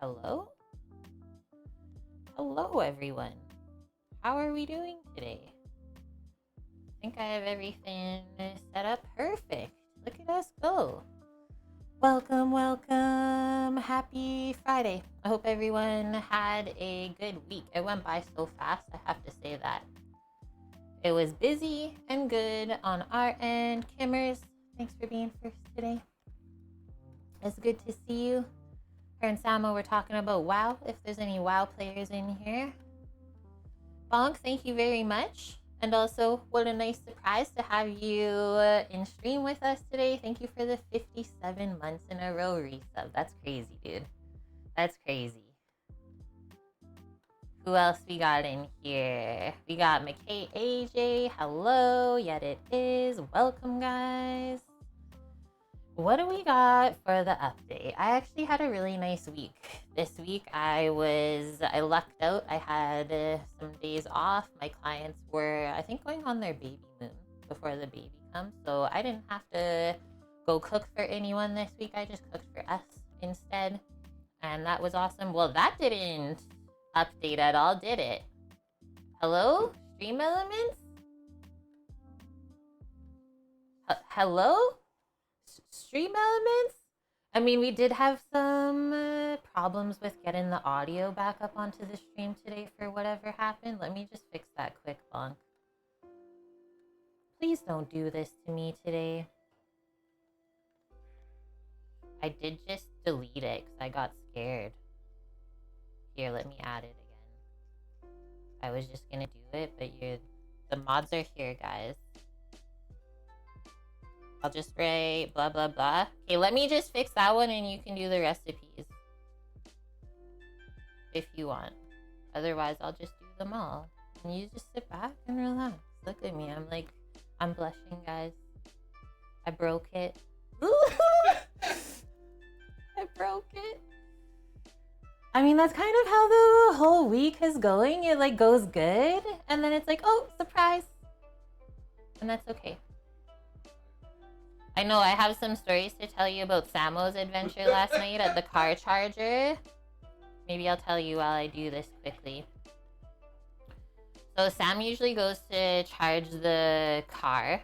Hello? Hello, everyone. How are we doing today? I think I have everything set up perfect. Look at us go. Welcome, welcome. Happy Friday. I hope everyone had a good week. It went by so fast, I have to say that. It was busy and good on our end. Kimmers, thanks for being first today. It's good to see you. Her and Samo were talking about WoW, if there's any WoW players in here. Bonk, thank you very much. And also, what a nice surprise to have you in stream with us today. Thank you for the 57 months in a row resub. That's crazy, dude. That's crazy. Who else we got in here? We got McKay AJ. Hello. Yet it is. Welcome, guys. What do we got for the update? I actually had a really nice week. This week I lucked out. I had some days off. My clients were, I think, going on their baby moon before the baby comes. So I didn't have to go cook for anyone this week. I just cooked for us instead. And that was awesome. Well, that didn't update at all, did it? Hello? Stream Elements? Hello? Stream Elements? I mean, we did have some problems with getting the audio back up onto the stream today for whatever happened. Let me just fix that quick, Bonk. Please don't do this to me today. I did just delete it because I got scared. Here, let me add it again. I was just gonna do it, but the mods are here, guys. I'll just write blah, blah, blah. Okay, let me just fix that one and you can do the recipes. If you want. Otherwise, I'll just do them all. And you just sit back and relax. Look at me. I'm blushing, guys. I broke it. I broke it. I mean, that's kind of how the whole week is going. It like goes good. And then it's like, oh, surprise. And that's okay. I know I have some stories to tell you about Samo's adventure last night at the car charger. Maybe I'll tell you while I do this quickly. So Sam usually goes to charge the car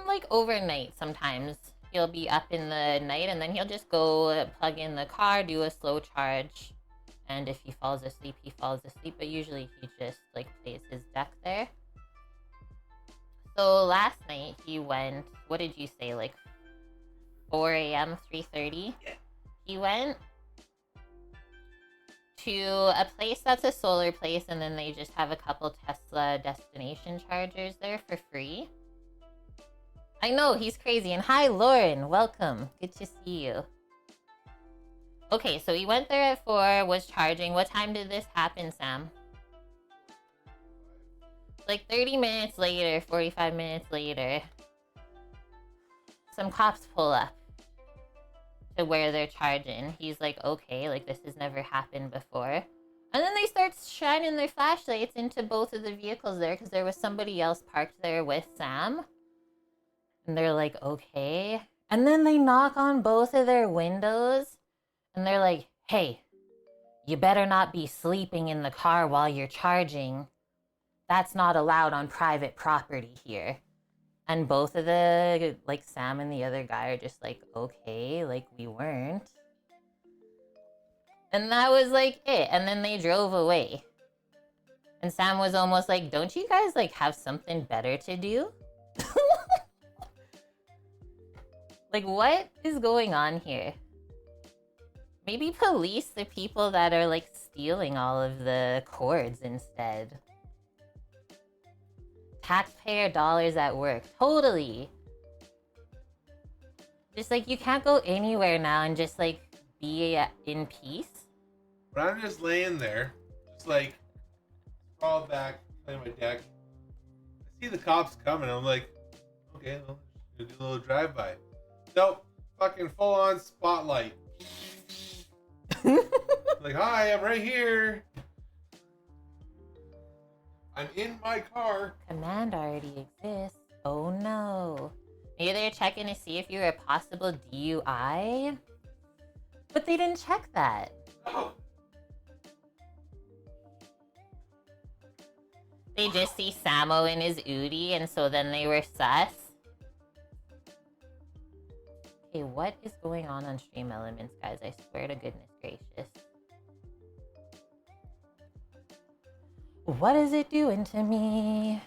like overnight sometimes. He'll be up in the night and then he'll just go plug in the car, do a slow charge. And if he falls asleep, he falls asleep. But usually he just like plays his deck there. So last night he went, what did you say, like 4 a.m., 3:30? Yeah. He went to a place that's a solar place and then they just have a couple Tesla destination chargers there for free. I know, he's crazy. And hi, Lauren. Welcome. Good to see you. Okay, so he went there at 4, was charging. What time did this happen, Sam? Like 30 minutes later, 45 minutes later, some cops pull up to where they're charging. He's like, okay, like this has never happened before. And then they start shining their flashlights into both of the vehicles there because there was somebody else parked there with Sam. And they're like, okay. And then they knock on both of their windows and they're like, hey, you better not be sleeping in the car while you're charging. That's not allowed on private property here. And both of the, like Sam and the other guy are just like, okay, like we weren't. And that was like it. And then they drove away. And Sam was almost like, don't you guys like have something better to do? Like, what is going on here? Maybe police the people that are like stealing all of the cords instead. Taxpayer dollars at work. Totally. Just like you can't go anywhere now and just like be in peace. But I'm just laying there, just like sprawled back, playing my deck. I see the cops coming. I'm like, okay, well, just do a little drive-by. Nope, fucking full-on spotlight. Like, hi, I'm right here. I'm in my car. Command already exists. Oh no. Maybe they're checking to see if you're a possible DUI. But they didn't check that. Oh. They just see Samo in his Udi, and so then they were sus. Okay, what is going on Stream Elements, guys? I swear to goodness gracious. What is it doing to me?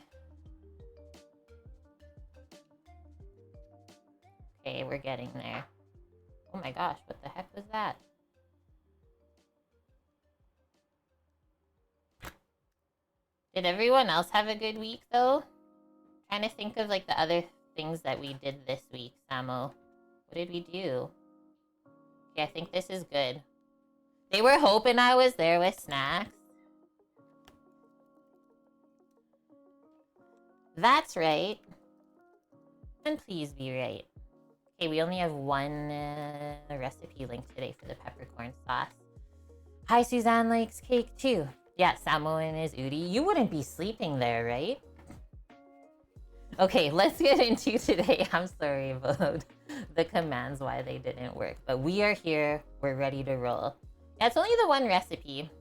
Okay, we're getting there. Oh my gosh, what the heck was that? Did everyone else have a good week, though? Trying to think of, like, the other things that we did this week, Samo. What did we do? Okay, I think this is good. They were hoping I was there with snacks. That's right. And please be right. Okay, we only have one recipe link today for the peppercorn sauce. Hi, Suzanne likes cake too. Yeah, Samo and his Udi. You wouldn't be sleeping there, right? Okay, let's get into today. I'm sorry about the commands, why they didn't work. But we are here. We're ready to roll. Yeah, it's only the one recipe.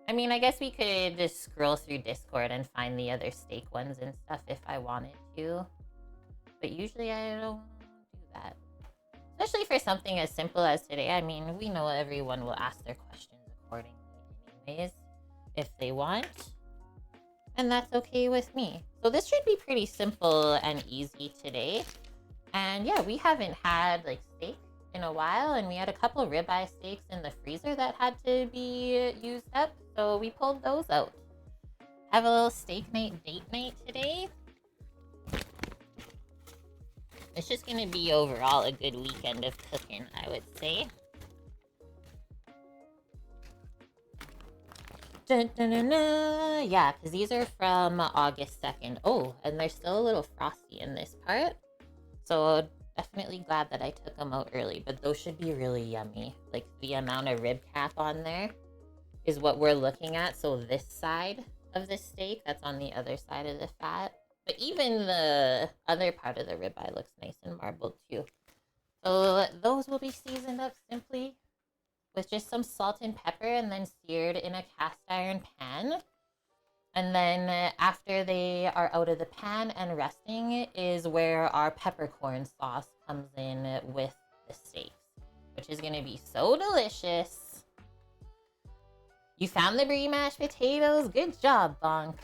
I mean, I guess we could just scroll through Discord and find the other steak ones and stuff if I wanted to. But usually I don't do that. Especially for something as simple as today. I mean, we know everyone will ask their questions accordingly anyways, if they want. And that's okay with me. So this should be pretty simple and easy today. And yeah, we haven't had like steak in a while, and we had a couple ribeye steaks in the freezer that had to be used up. So we pulled those out. Have a little steak night date night today. It's just gonna be overall a good weekend of cooking, I would say. Dun, dun, dun, dun. Yeah, because these are from August 2nd. Oh, and they're still a little frosty in this part. So definitely glad that I took them out early, but those should be really yummy. Like the amount of rib cap on there is what we're looking at. So this side of the steak, that's on the other side of the fat. But even the other part of the ribeye looks nice and marbled too. So those will be seasoned up simply with just some salt and pepper and then seared in a cast iron pan. And then after they are out of the pan and resting is where our peppercorn sauce comes in with the steaks, which is going to be so delicious. You found the brie mashed potatoes? Good job, Bonk.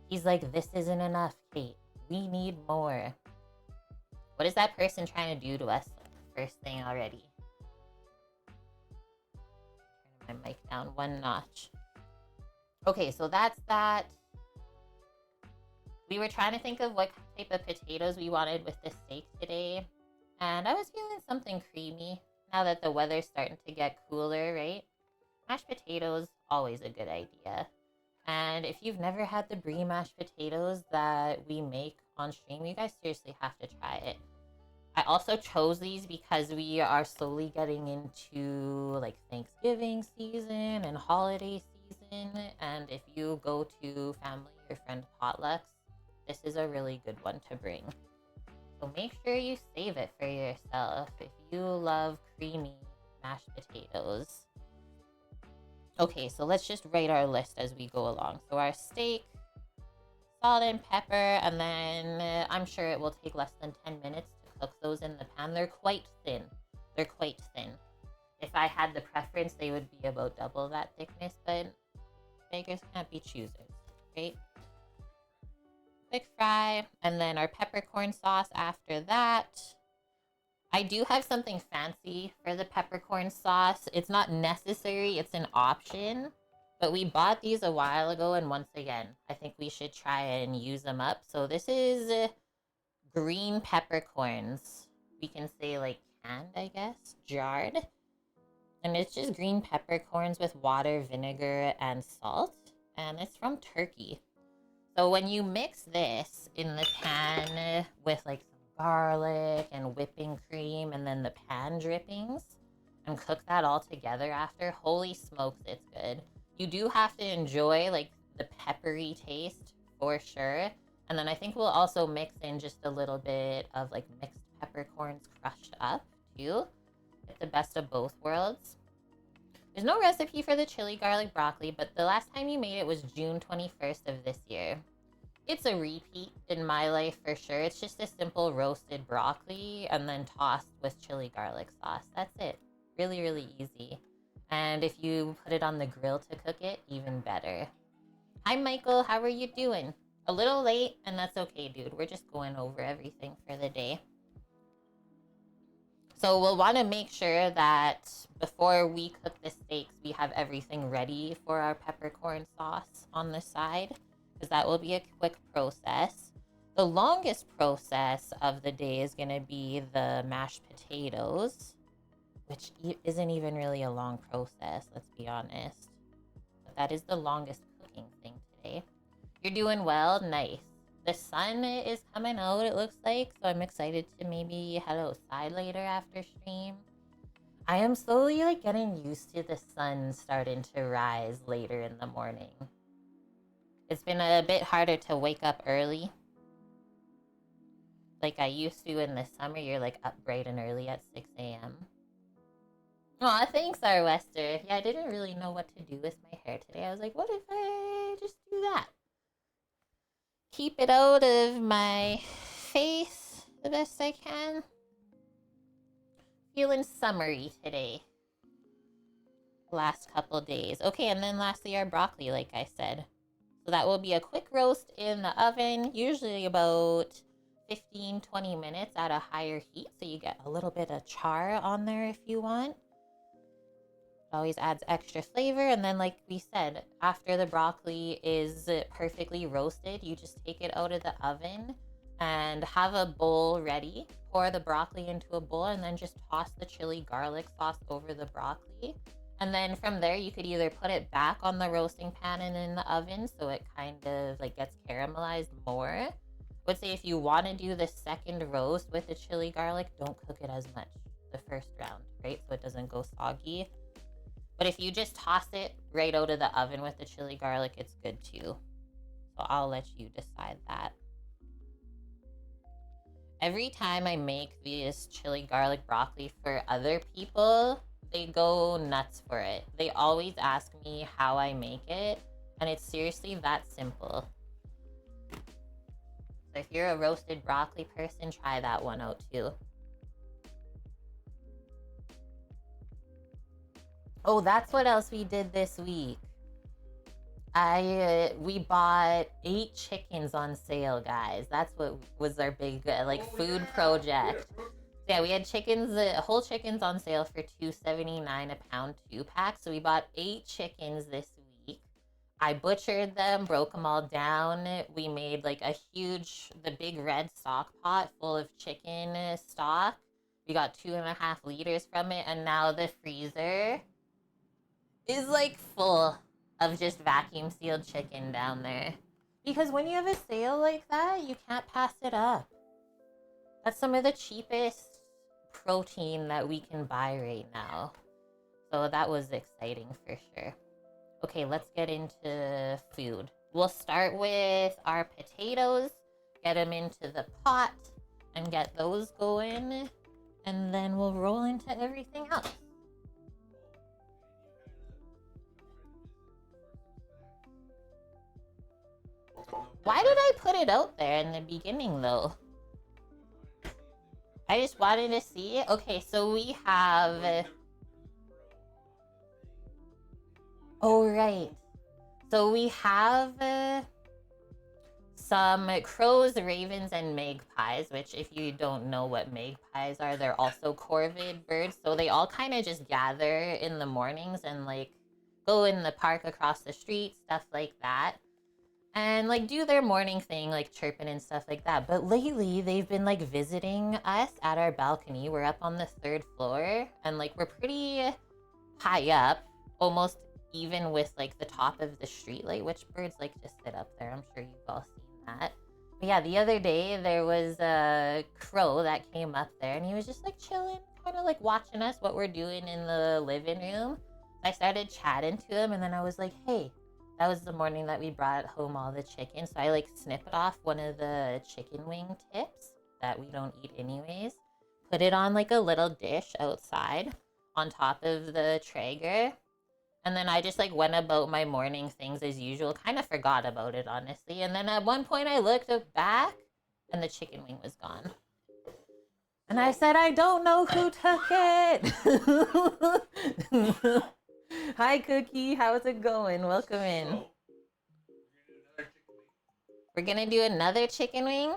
He's like, this isn't enough, Kate. We need more. What is that person trying to do to us first thing already? Turn my mic down one notch. Okay, so that's that. We were trying to think of what type of potatoes we wanted with the steak today. And I was feeling something creamy now that the weather's starting to get cooler, right? Mashed potatoes, always a good idea. And if you've never had the brie mashed potatoes that we make on stream, you guys seriously have to try it. I also chose these because we are slowly getting into like Thanksgiving season and holiday season. And if you go to family or friend potlucks, this is a really good one to bring. So make sure you save it for yourself if you love creamy mashed potatoes. Okay, so let's just write our list as we go along. So our steak, salt and pepper, and then I'm sure it will take less than 10 minutes to cook those in the pan. They're quite thin. They're quite thin. If I had the preference, they would be about double that thickness, but beggars can't be choosers, right? Quick fry, and then our peppercorn sauce after that. I do have something fancy for the peppercorn sauce. It's not necessary, it's an option. But we bought these a while ago, and once again, I think we should try and use them up. So this is green peppercorns. We can say like canned, I guess, jarred. And it's just green peppercorns with water, vinegar, and salt. And it's from Turkey. So when you mix this in the pan with like garlic and whipping cream and then the pan drippings and cook that all together after, holy smokes, it's good. You do have to enjoy like the peppery taste for sure. And then I think we'll also mix in just a little bit of like mixed peppercorns crushed up too. It's the best of both worlds. There's no recipe for the chili garlic broccoli, but the last time you made it was June 21st of this year. It's a repeat in my life for sure. It's just a simple roasted broccoli and then tossed with chili garlic sauce. That's it. Really, really easy. And if you put it on the grill to cook it, even better. Hi, Michael. How are you doing? A little late, and that's okay, dude. We're just going over everything for the day. So we'll want to make sure that before we cook the steaks, we have everything ready for our peppercorn sauce on the side, because that will be a quick process. The longest process of the day is going to be the mashed potatoes, which isn't even really a long process, let's be honest. But that is the longest cooking thing today. You're doing well? Nice. The sun is coming out, it looks like, so I'm excited to maybe head outside later after stream. I am slowly like getting used to the sun starting to rise later in the morning. It's been a bit harder to wake up early. Like I used to in the summer, you're like up bright and early at 6 a.m. Aw, thanks, Arwester. Yeah, I didn't really know what to do with my hair today. I was like, what if I just do that? Keep it out of my face the best I can. Feeling summery today. Last couple days. Okay, and then lastly our broccoli, like I said. So that will be a quick roast in the oven, usually about 15-20 minutes at a higher heat, so you get a little bit of char on there if you want. Always adds extra flavor. And then like we said, after the broccoli is perfectly roasted, you just take it out of the oven and have a bowl ready. Pour the broccoli into a bowl and then just toss the chili garlic sauce over the broccoli. And then from there you could either put it back on the roasting pan and in the oven so it kind of like gets caramelized more. I would say if you want to do the second roast with the chili garlic, don't cook it as much the first round, right? So it doesn't go soggy. But if you just toss it right out of the oven with the chili garlic, it's good too. So I'll let you decide that. Every time I make this chili garlic broccoli for other people, they go nuts for it. They always ask me how I make it, and it's seriously that simple. So if you're a roasted broccoli person, try that one out too. Oh, that's what else we did this week. We bought 8 chickens on sale, guys. That's what was our big food project. Yeah, we had chickens, whole chickens on sale for $2.79 a pound 2-pack. So we bought 8 chickens this week. I butchered them, broke them all down. We made like the big red stock pot full of chicken stock. We got 2.5 liters from it, and now the freezer is like full of just vacuum sealed chicken down there. Because when you have a sale like that, you can't pass it up. That's some of the cheapest protein that we can buy right now. So that was exciting for sure. Okay, let's get into food. We'll start with our potatoes, get them into the pot, and get those going. And then we'll roll into everything else. Why did I put it out there in the beginning, though? I just wanted to see. Okay, so we have... Oh, right. So we have some crows, ravens, and magpies, which if you don't know what magpies are, they're also corvid birds. So they all kind of just gather in the mornings and like go in the park across the street, stuff like that. And like do their morning thing, like chirping and stuff like that. But lately they've been like visiting us at our balcony. We're up on the 3rd floor and like we're pretty high up, almost even with like the top of the street light, which birds like to sit up there. I'm sure you've all seen that. But yeah, the other day there was a crow that came up there and he was just like chilling, kind of like watching us, what we're doing in the living room. I started chatting to him and then I was like, hey, that was the morning that we brought home all the chicken. So I like snipped off one of the chicken wing tips that we don't eat anyways, put it on like a little dish outside on top of the Traeger. And then I just like went about my morning things as usual. Kind of forgot about it, honestly. And then at one point I looked back and the chicken wing was gone. And I said, I don't know who took it. Hi, Cookie. How's it going? Welcome in. We're going to do another chicken wing.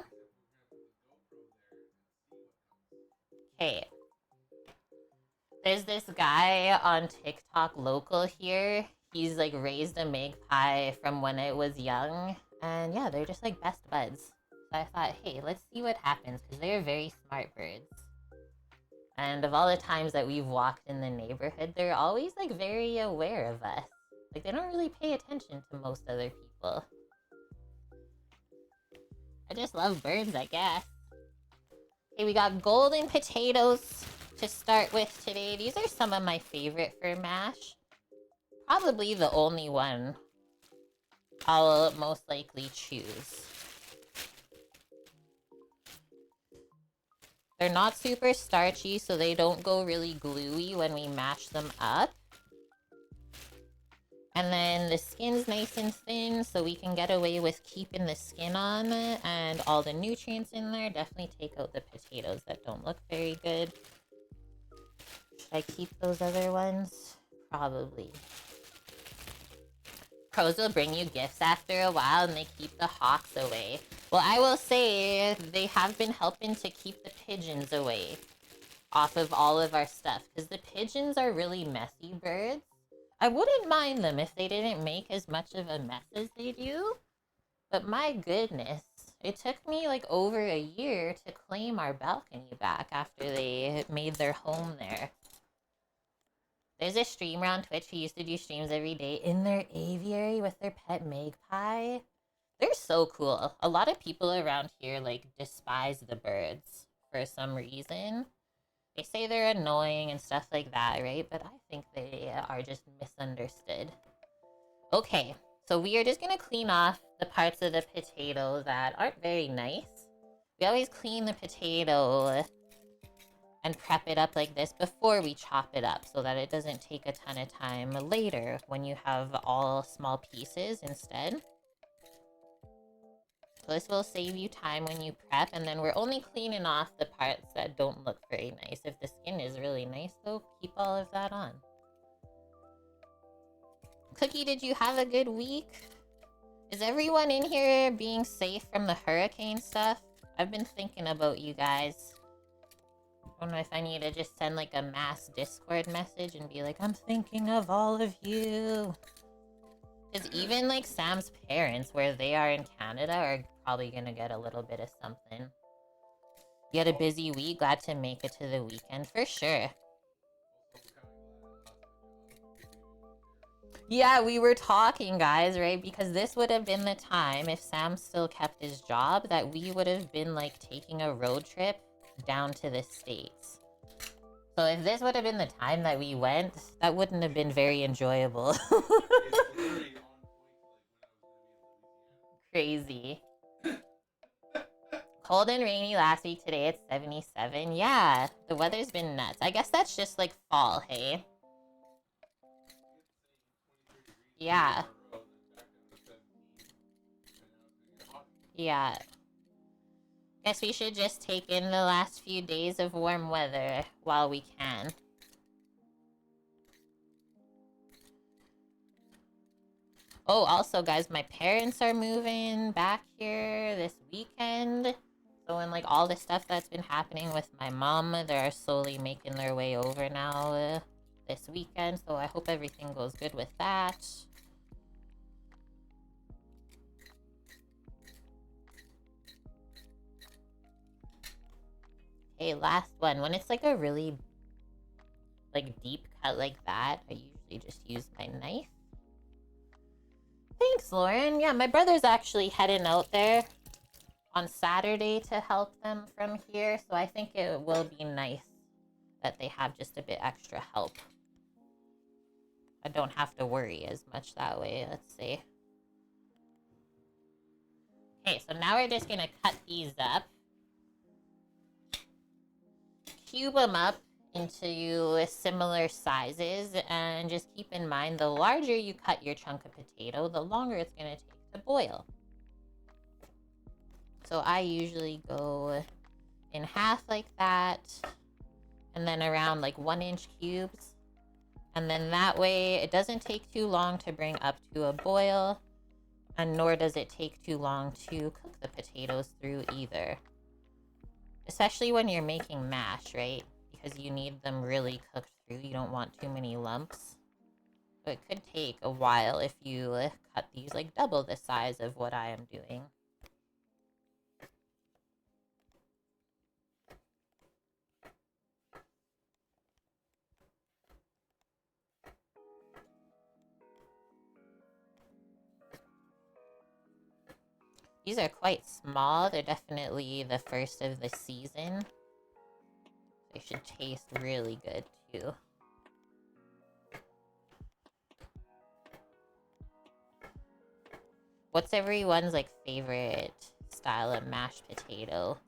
Okay. There's this guy on TikTok local here. He's like raised a magpie from when it was young. And yeah, they're just like best buds. So I thought, hey, let's see what happens because they're very smart birds. And of all the times that we've walked in the neighborhood, they're always like very aware of us. Like they don't really pay attention to most other people. I just love birds, I guess. Okay, we got golden potatoes to start with today. These are some of my favorite for mash. Probably the only one I'll most likely choose. They're not super starchy, so they don't go really gluey when we mash them up. And then the skin's nice and thin, so we can get away with keeping the skin on and all the nutrients in there. Definitely take out the potatoes that don't look very good. Should I keep those other ones? Probably. Crows will bring you gifts after a while and they keep the hawks away. Well, I will say they have been helping to keep the pigeons away off of all of our stuff because the pigeons are really messy birds. I wouldn't mind them if they didn't make as much of a mess as they do. But my goodness, it took me like over a year to claim our balcony back after they made their home there. There's a streamer on Twitch who used to do streams every day in their aviary with their pet magpie. They're so cool. A lot of people around here like despise the birds for some reason. They say they're annoying and stuff like that, right? But I think they are just misunderstood. Okay, so we are just gonna clean off the parts of the potato that aren't very nice. We always clean the potato and prep it up like this before we chop it up so that it doesn't take a ton of time later when you have all small pieces instead. So this will save you time when you prep, and then we're only cleaning off the parts that don't look very nice. If the skin is really nice though, keep all of that on. Cookie, did you have a good week? Is everyone in here being safe from the hurricane stuff? I've been thinking about you guys. I don't know if I need to just send like a mass Discord message and be like, I'm thinking of all of you. Because even like Sam's parents, where they are in Canada, are probably gonna get a little bit of something. You had a busy week, glad to make it to the weekend for sure. Yeah, we were talking, guys, right? Because this would have been the time, if Sam still kept his job, that we would have been like taking a road trip down to the States. So if this would have been the time that we went, that wouldn't have been very enjoyable. Crazy. Cold and rainy last week. Today it's 77. Yeah, the weather's been nuts. I guess that's just like fall, hey? Yeah. Yeah. Guess we should just take in the last few days of warm weather while we can. Oh, also, guys, my parents are moving back here this weekend. So when, like, all the stuff that's been happening with my mom, they're slowly making their way over now this weekend. So I hope everything goes good with that. Okay, last one. When it's, like, a really, like, deep cut like that, I usually just use my knife. Thanks, Lauren. Yeah, my brother's actually heading out there on Saturday to help them from here, so I think it will be nice that they have just a bit extra help. I don't have to worry as much that way. Let's see. Okay, so now we're just gonna cut these up. cube them up into similar sizes, and just keep in mind the larger you cut your chunk of potato, the longer it's going to take to boil. So I usually go in half like that, and then around like 1-inch cubes. And then that way it doesn't take too long to bring up to a boil, and nor does it take too long to cook the potatoes through either. Especially when you're making mash, right? Because you need them really cooked through. You don't want too many lumps. So it could take a while if you cut these like double the size of what I am doing. These are quite small. They're definitely the first of the season. They should taste really good too. What's everyone's like favorite style of mashed potato?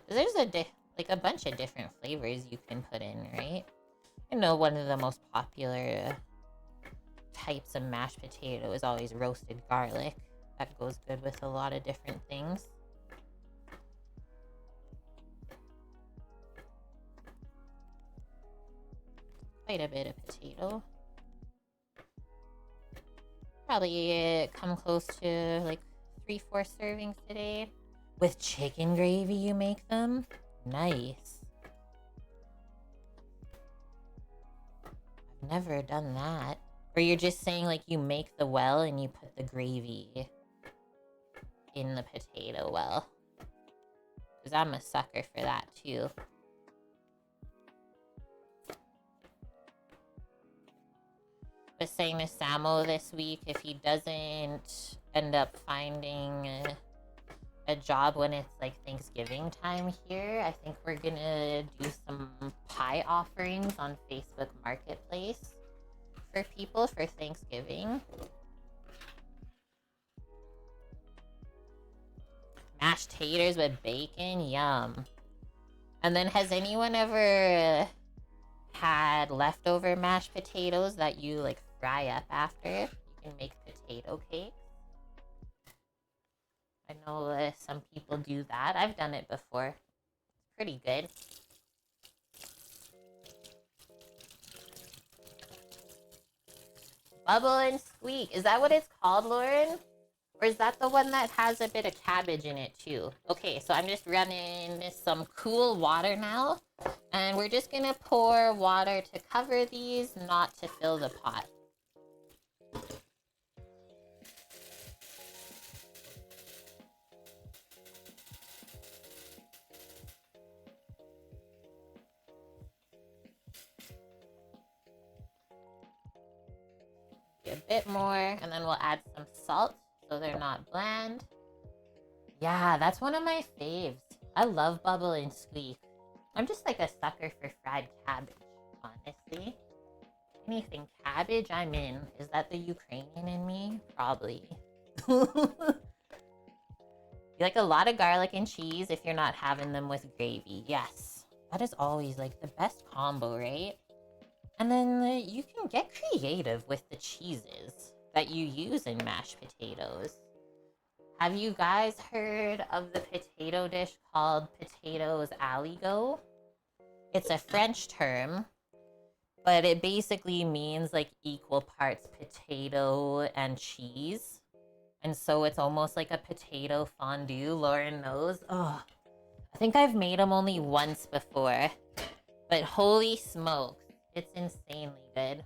There's a bunch of different flavors you can put in, right? I know one of the most popular types of mashed potato is always roasted garlic. That goes good with a lot of different things. Quite a bit of potato. Probably come close to like 3-4 servings today. With chicken gravy you make them? Nice. I've never done that. Or you're just saying like you make the well and you put the gravy in the potato well. Because I'm a sucker for that too. I was saying to Samo this week, if he doesn't end up finding a job when it's like Thanksgiving time here, I think we're gonna do some pie offerings on Facebook Marketplace for people for Thanksgiving. Mashed taters with bacon, yum. And then has anyone ever had leftover mashed potatoes that you like fry up after? You can make potato cakes. I know some people do that. I've done it before. It's pretty good. Bubble and squeak. Is that what it's called, Lauren? Or is that the one that has a bit of cabbage in it too? Okay, so I'm just running some cool water now. And we're just gonna pour water to cover these, not to fill the pot. A bit more, and then we'll add some salt so they're not bland. Yeah, that's one of my faves. I love bubble and squeak. I'm just like a sucker for fried cabbage, honestly. Anything cabbage, I'm in. Is that the Ukrainian in me? Probably. You like a lot of garlic and cheese if you're not having them with gravy. Yes. That is always like the best combo, right? And then you can get creative with the cheeses that you use in mashed potatoes. Have you guys heard of the potato dish called potatoes aligot? It's a French term, but it basically means like equal parts potato and cheese. And so it's almost like a potato fondue. Lauren knows. Oh, I think I've made them only once before, but holy smokes, it's insanely good.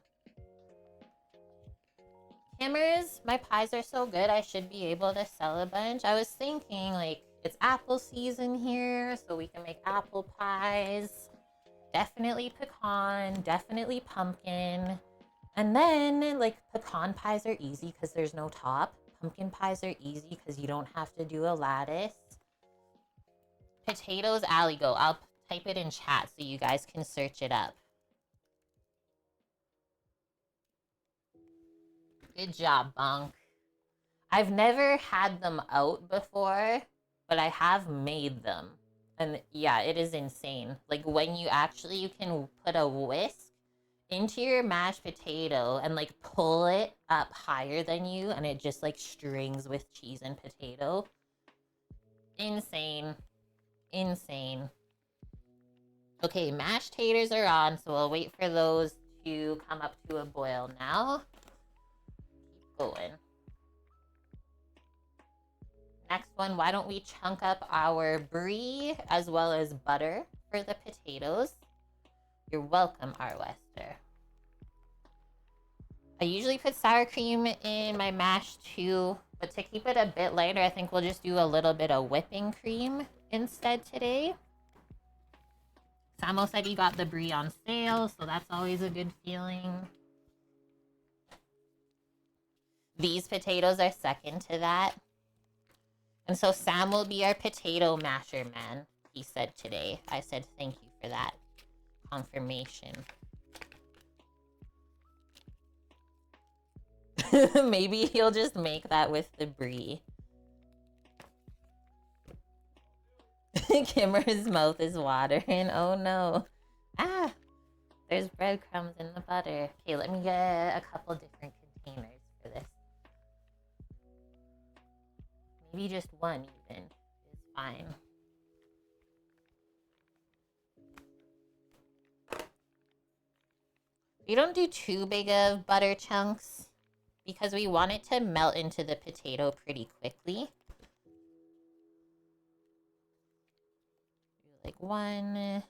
Kimmers, my pies are so good, I should be able to sell a bunch. I was thinking, like, it's apple season here, so we can make apple pies. Definitely pecan, definitely pumpkin. And then, like, pecan pies are easy because there's no top. Pumpkin pies are easy because you don't have to do a lattice. Potatoes aligot. I'll type it in chat so you guys can search it up. Good job, Bonk. I've never had them out before, but I have made them. And yeah, it is insane. Like when you can put a whisk into your mashed potato and like pull it up higher than you and it just like strings with cheese and potato. Insane. Insane. Okay, mashed taters are on, so I'll wait for those to come up to a boil now. Keep going. Next one, why don't we chunk up our brie as well as butter for the potatoes? You're welcome, R. Wester. I usually put sour cream in my mash too, but to keep it a bit lighter, I think we'll just do a little bit of whipping cream instead today. Samo said he got the brie on sale, so that's always a good feeling. These potatoes are second to that. And so Sam will be our potato masher man, he said today. I said thank you for that confirmation. Maybe he'll just make that with the brie. Kimmer's mouth is watering. Oh no. Ah, there's breadcrumbs in the butter. Okay, let me get a couple different containers for this. Maybe just one even is fine. We don't do too big of butter chunks because we want it to melt into the potato pretty quickly. Like 1,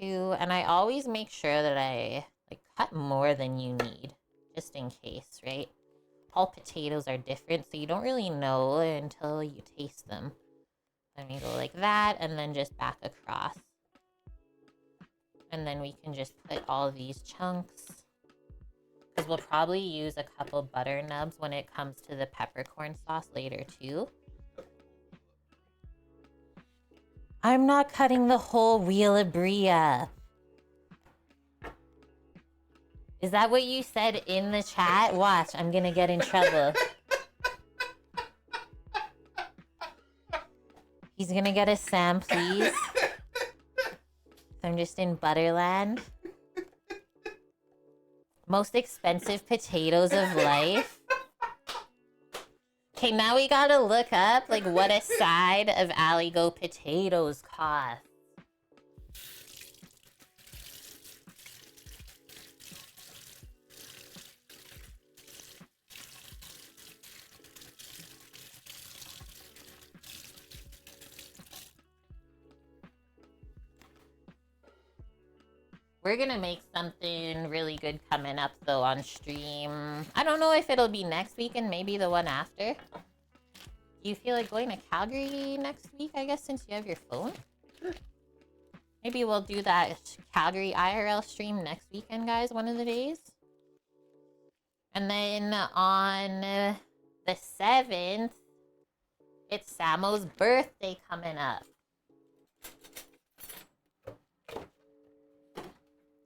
2, and I always make sure that I like cut more than you need, just in case, right? All potatoes are different, so you don't really know until you taste them. Then we go like that, and then just back across. And then we can just put all these chunks. Because we'll probably use a couple butter nubs when it comes to the peppercorn sauce later too. I'm not cutting the whole wheel of brie up. Is that what you said in the chat? Watch, I'm gonna get in trouble. He's gonna get a Sam, please. I'm just in Butterland. Most expensive potatoes of life. Okay, now we gotta look up like what a side of Aligo potatoes cost. We're gonna make something really good coming up though on stream. I don't know if it'll be next week and maybe the one after. Do you feel like going to Calgary next week, I guess, since you have your phone? Maybe we'll do that Calgary IRL stream next weekend, guys, one of the days. And then on the 7th, it's Samo's birthday coming up.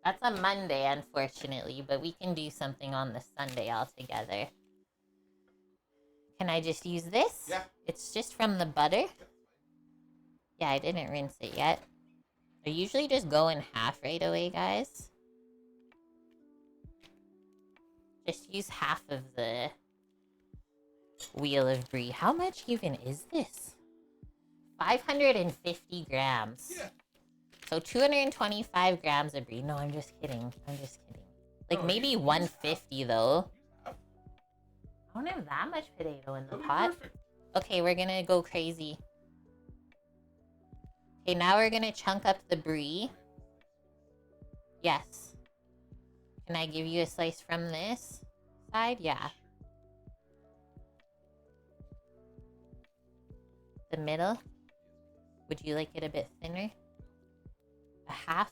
That's a Monday, unfortunately, but we can do something on the Sunday altogether. Can I just use this? Yeah. It's just from the butter. Yeah, I didn't rinse it yet. I usually just go in half right away, guys. Just use half of the wheel of brie. How much even is this? 550 grams. Yeah. So 225 grams of brie. No, I'm just kidding. I'm just kidding. Like maybe 150 though. I don't have that much potato in the pot. Perfect. Okay, we're gonna go crazy. Okay, now we're gonna chunk up the brie. Yes. Can I give you a slice from this side? Yeah. The middle? Would you like it a bit thinner? A half?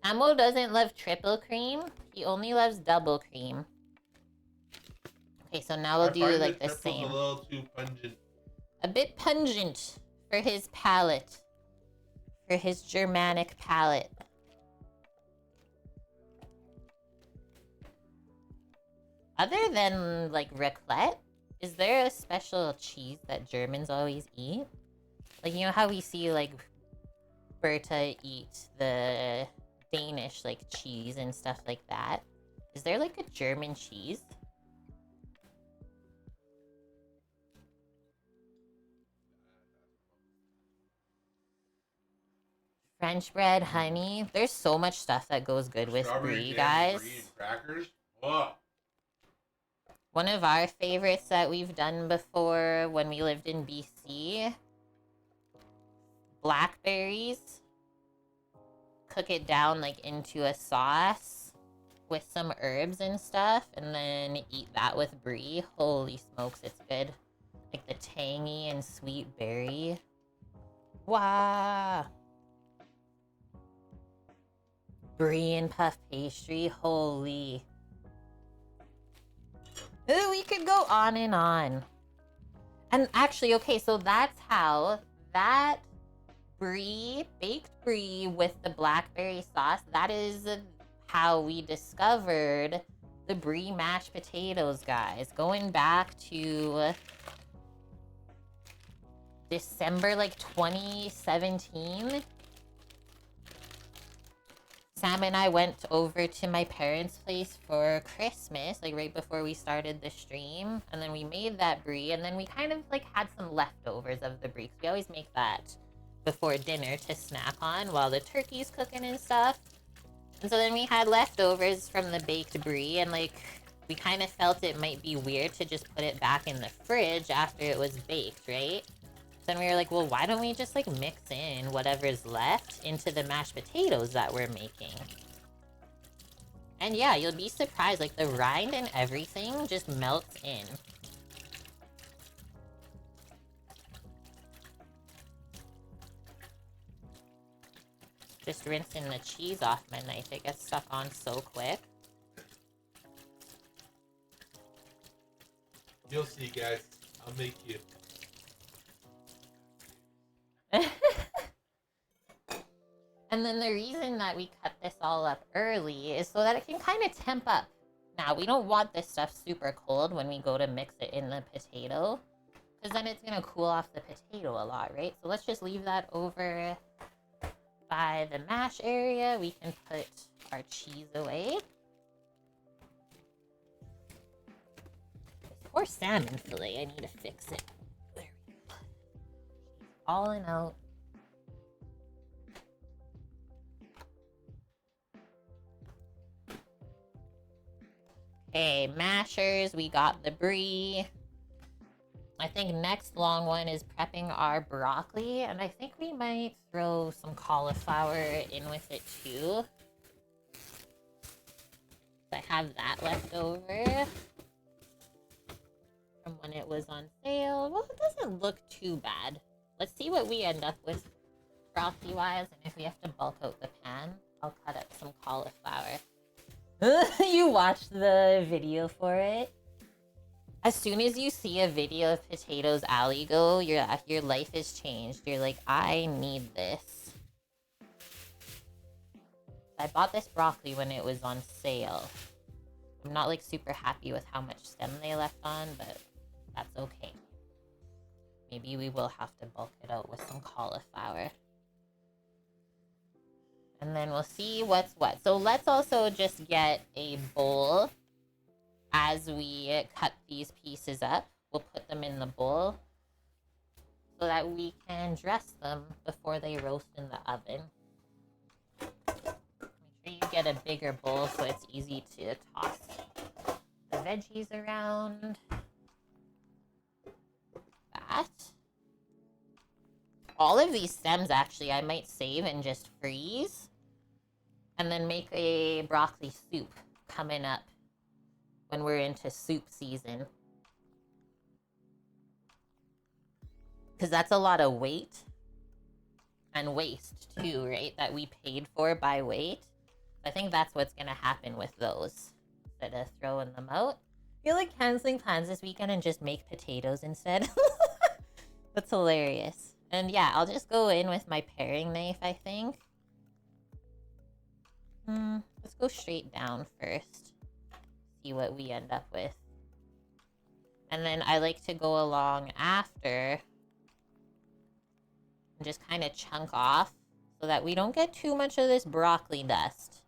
Samo doesn't love triple cream. He only loves double cream. Okay, so now we'll do like the same. A little too pungent. A bit pungent for his palate. For his Germanic palate. Other than like raclette, is there a special cheese that Germans always eat? Like, you know how we see like Berta eat the Danish like cheese and stuff like that? Is there like a German cheese? French bread, honey. There's so much stuff that goes good with Strawberry brie, jam and brie guys. and crackers. Whoa. One of our favorites that we've done before when we lived in BC, blackberries. Cook it down like into a sauce with some herbs and stuff, and then eat that with brie. Holy smokes, it's good. Like the tangy and sweet berry. Wow. Brie and puff pastry. Holy. Ooh, we could go on and on. And actually, okay, so that's how that brie, baked brie with the blackberry sauce, that is how we discovered the brie mashed potatoes, guys. Going back to December like 2017, Sam and I went over to my parents' place for Christmas, like right before we started the stream, and then we made that brie, and then we kind of like had some leftovers of the brie, 'cause we always make that before dinner to snack on while the turkey's cooking and stuff. And so then we had leftovers from the baked brie, and like we kind of felt it might be weird to just put it back in the fridge after it was baked, right? So then we were like, well, why don't we just like mix in whatever's left into the mashed potatoes that we're making? And yeah, you'll be surprised, like the rind and everything just melts in. Just rinsing the cheese off my knife. It gets stuck on so quick. You'll see, guys. I'll make you. And then the reason that we cut this all up early is so that it can kind of temp up. Now, we don't want this stuff super cold when we go to mix it in the potato, because then it's going to cool off the potato a lot, right? So let's just leave that over by the mash area. We can put our cheese away. This poor salmon fillet, I need to fix it. There we go. Falling out. Okay, mashers, we got the brie. I think next long one is prepping our broccoli, and I think we might throw some cauliflower in with it too. I have that left over from when it was on sale. Well, it doesn't look too bad. Let's see what we end up with broccoli-wise, and if we have to bulk out the pan, I'll cut up some cauliflower. You watched the video for it? As soon as you see a video of Potatoes Alley go, your life is changed. You're like, I need this. I bought this broccoli when it was on sale. I'm not like super happy with how much stem they left on, but that's okay. Maybe we will have to bulk it out with some cauliflower. And then we'll see what's what. So let's also just get a bowl as we cut these pieces up. We'll put them in the bowl so that we can dress them before they roast in the oven. Make sure you get a bigger bowl so it's easy to toss the veggies around. That. All of these stems, actually, I might save and just freeze. And then make a broccoli soup coming up when we're into soup season. Because that's a lot of weight. And waste, too, right? That we paid for by weight. I think that's what's going to happen with those. Instead of throwing them out. I feel like canceling plans this weekend and just make potatoes instead. That's hilarious. And yeah, I'll just go in with my paring knife, I think. Let's go straight down first. see what we end up with. And then I like to go along after and just kind of chunk off so that we don't get too much of this broccoli dust.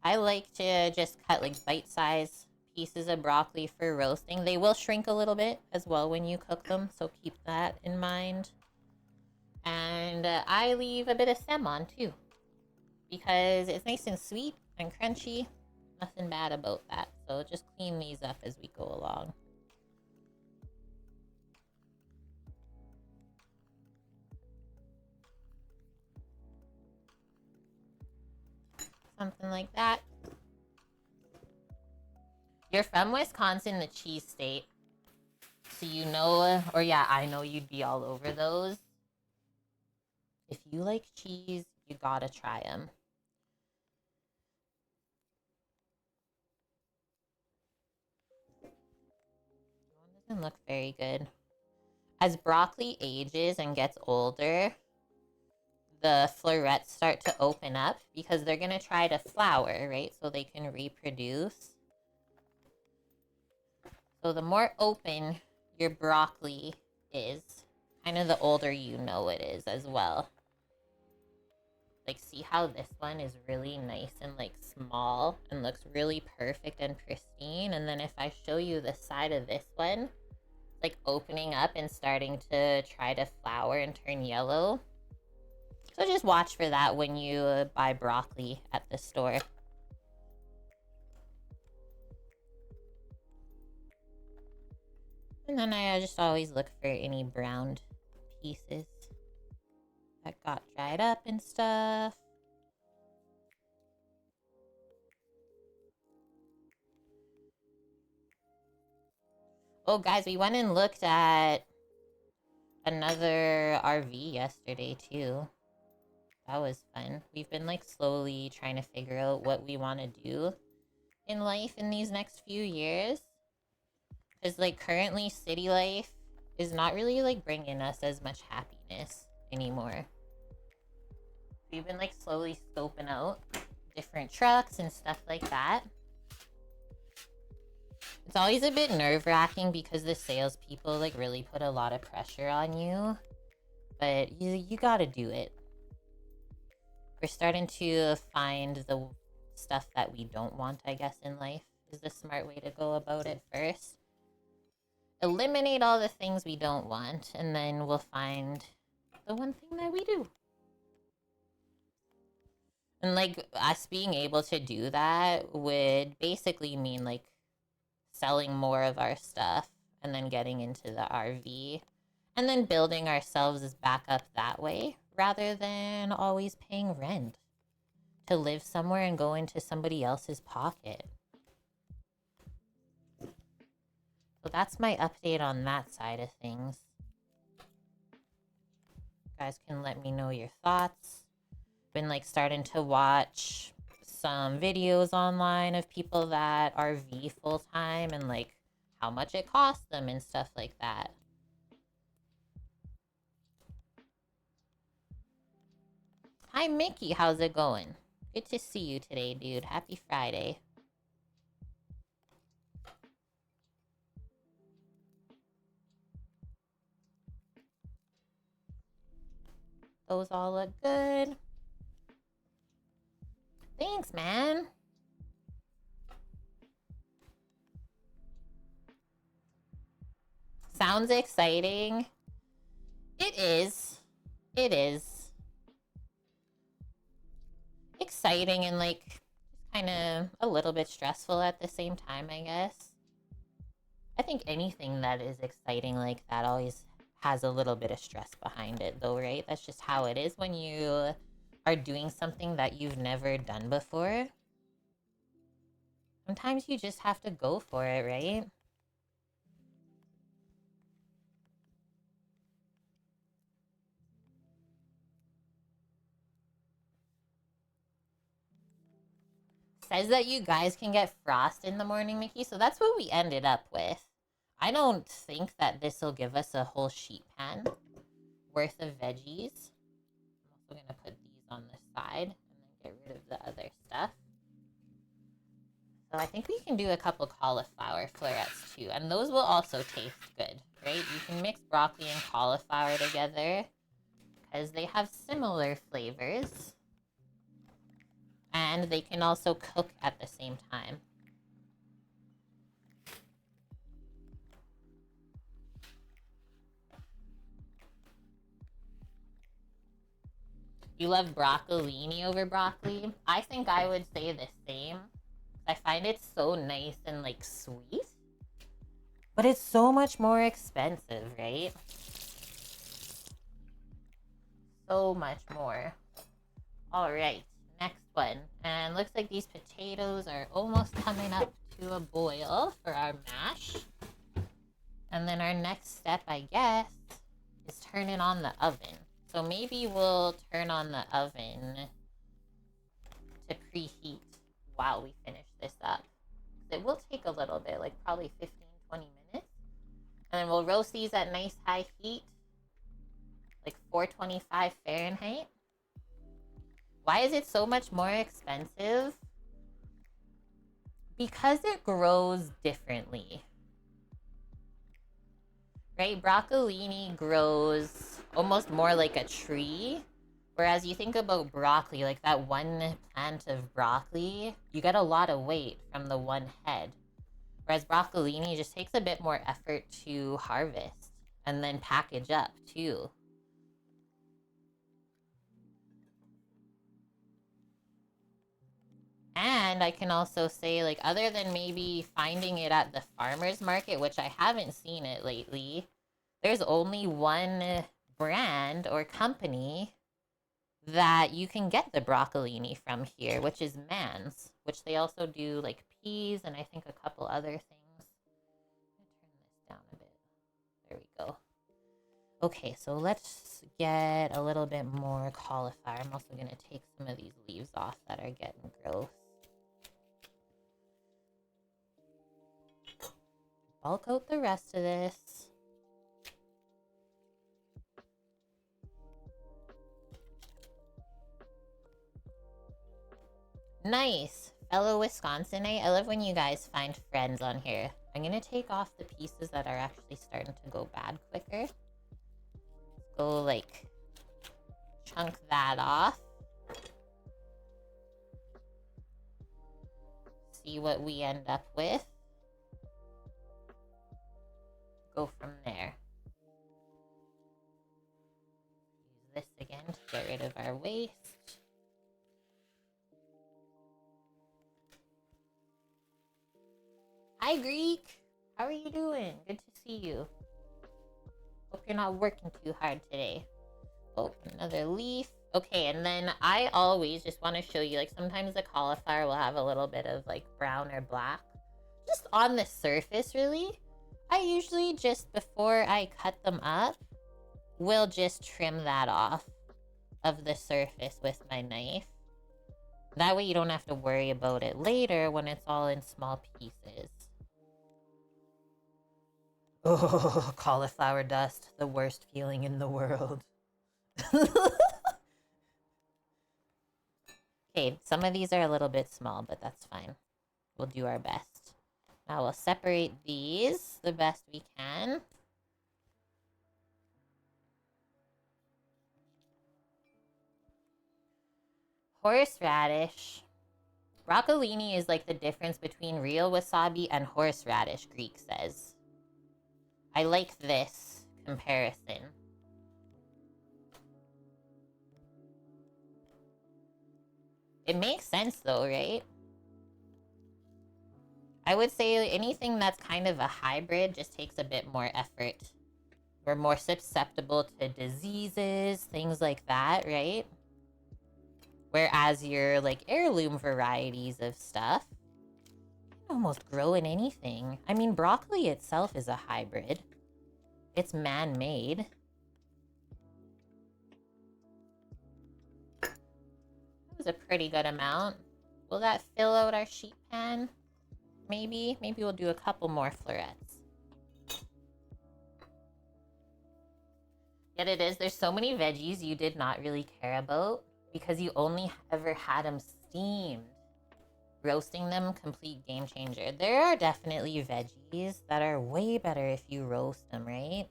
I like to just cut like bite-sized pieces of broccoli for roasting. They will shrink a little bit as well when you cook them, so keep that in mind. And I leave a bit of stem on too, because it's nice and sweet and crunchy. Nothing bad about that. So just clean these up as we go along. Something like that. You're from Wisconsin, the cheese state. So you know, or yeah, I know you'd be all over those. If you like cheese, you gotta try them. Doesn't look very good. As broccoli ages and gets older, the florets start to open up because they're going to try to flower, right? So they can reproduce. So the more open your broccoli is, kind of the older you know it is as well. Like, see how this one is really nice and like small and looks really perfect and pristine. And then if I show you the side of this one, like opening up and starting to try to flower and turn yellow. So just watch for that when you buy broccoli at the store. And then I just always look for any browned pieces that got dried up and stuff. Oh, guys, we went and looked at another RV yesterday, too. That was fun. We've been, like, slowly trying to figure out what we want to do in life in these next few years. Because, like, currently city life is not really, like, bringing us as much happiness anymore. We've been, like, slowly scoping out different trucks and stuff like that. It's always a bit nerve-wracking because the salespeople, like, really put a lot of pressure on you. But you gotta do it. We're starting to find the stuff that we don't want, I guess, in life is the smart way to go about it first. Eliminate all the things we don't want, and then we'll find the one thing that we do. And, like, us being able to do that would basically mean, like, selling more of our stuff and then getting into the RV and then building ourselves back up that way rather than always paying rent to live somewhere and go into somebody else's pocket. So that's my update on that side of things. You guys can let me know your thoughts. Been like starting to watch some videos online of people that RV full time and like how much it costs them and stuff like that. Hi Mickey, how's it going? Good to see you today, dude. Happy Friday. Those all look good. Thanks, man. Sounds exciting. It is. It is. Exciting and like kind of a little bit stressful at the same time, I guess. I think anything that is exciting like that always has a little bit of stress behind it, though, right? That's just how it is when you are doing something that you've never done before. Sometimes you just have to go for it, right? Says that you guys can get frost in the morning, Mickey, so that's what we ended up with. I don't think that this will give us a whole sheet pan worth of veggies. I'm also going to put these on the side and then get rid of the other stuff. I think we can do a couple cauliflower florets too, and those will also taste good, right? You can mix broccoli and cauliflower together because they have similar flavors, and they can also cook at the same time. You love broccolini over broccoli? I think I would say the same. I find it so nice and like sweet. But it's so much more expensive, right? So much more. All right, next one. And looks like these potatoes are almost coming up to a boil for our mash. And then our next step, I guess, is turning on the oven. So maybe we'll turn on the oven to preheat while we finish this up. It will take a little bit, like probably 15-20 minutes. And then we'll roast these at nice high heat, like 425 Fahrenheit. Why is it so much more expensive? Because it grows differently. Right? Broccolini grows almost more like a tree. Whereas you think about broccoli, like that one plant of broccoli, you get a lot of weight from the one head. Whereas broccolini just takes a bit more effort to harvest and then package up too. And I can also say, like, other than maybe finding it at the farmer's market, which I haven't seen it lately, there's only one brand or company that you can get the broccolini from here, which is Man's, which they also do like peas and I think a couple other things. I'm gonna turn this down a bit. There we go. Okay, so let's get a little bit more cauliflower. I'm also gonna take some of these leaves off that are getting gross. Bulk out the rest of this. Nice. Fellow Wisconsinite, I love when you guys find friends on here. I'm gonna take off the pieces that are actually starting to go bad quicker. Let's go like chunk that off. See what we end up with. Go from there. Use this again to get rid of our waste. Hi, Greek. How are you doing? Good to see you. Hope you're not working too hard today. Oh, another leaf. Okay, and then I always just want to show you, like, sometimes the cauliflower will have a little bit of, like, brown or black. Just on the surface, really. I usually just, before I cut them up, will just trim that off of the surface with my knife. That way you don't have to worry about it later when it's all in small pieces. Oh, cauliflower dust, the worst feeling in the world. Okay, some of these are a little bit small, but that's fine. We'll do our best. Now we'll separate these the best we can. Horseradish. Broccolini is like the difference between real wasabi and horseradish, Greek says. I like this comparison. It makes sense though, right? I would say anything that's kind of a hybrid just takes a bit more effort. We're more susceptible to diseases, things like that, right? Whereas your like heirloom varieties of stuff, you can almost grow in anything. I mean, broccoli itself is a hybrid. It's man-made. That was a pretty good amount. Will that fill out our sheet pan? Maybe we'll do a couple more florets. Yet it is, there's so many veggies you did not really care about because you only ever had them steamed, roasting them, complete game changer. There are definitely veggies that are way better if you roast them, right?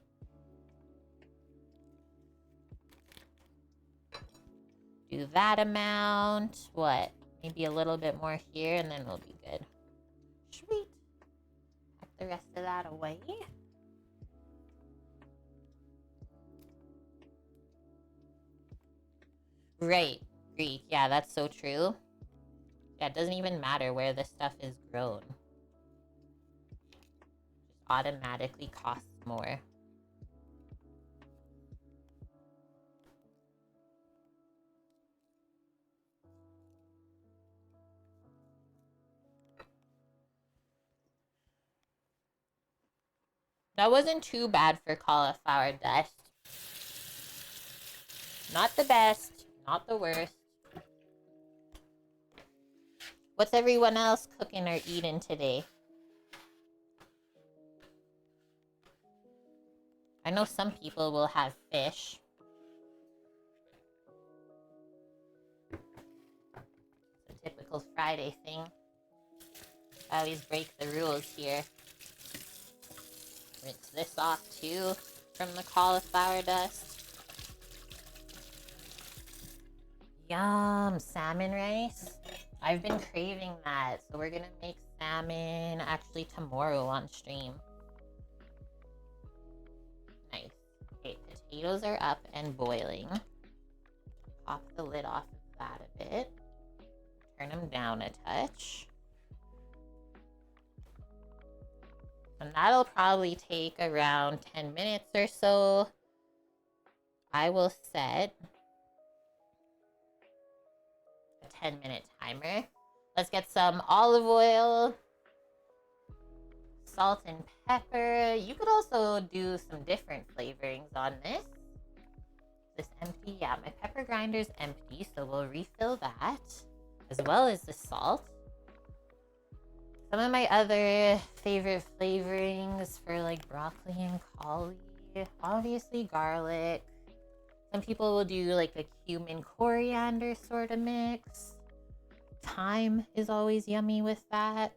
Do that amount. What? Maybe a little bit more here and then we'll be good. Sweet. Pack the rest of that away. Right. Greek. Yeah, that's so true. Yeah, it doesn't even matter where the stuff is grown. Just automatically costs more. That wasn't too bad for cauliflower dust. Not the best, not the worst. What's everyone else cooking or eating today? I know some people will have fish. It's a typical Friday thing. I always break the rules here. Rinse this off too from the cauliflower dust. Yum, salmon rice. I've been craving that, so we're gonna make salmon actually tomorrow on stream. Nice. Okay, potatoes are up and boiling. Pop the lid off of that a bit. Turn them down a touch. And that'll probably take around 10 minutes or so. I will set a 10-minute timer. Let's get some olive oil, salt and pepper. You could also do some different flavorings on this. Is this empty? Yeah, my pepper grinder's empty, so we'll refill that, as well as the salt. Some of my other favorite flavorings for like broccoli and cauli, obviously garlic. Some people will do like a cumin coriander sort of mix. Thyme is always yummy with that.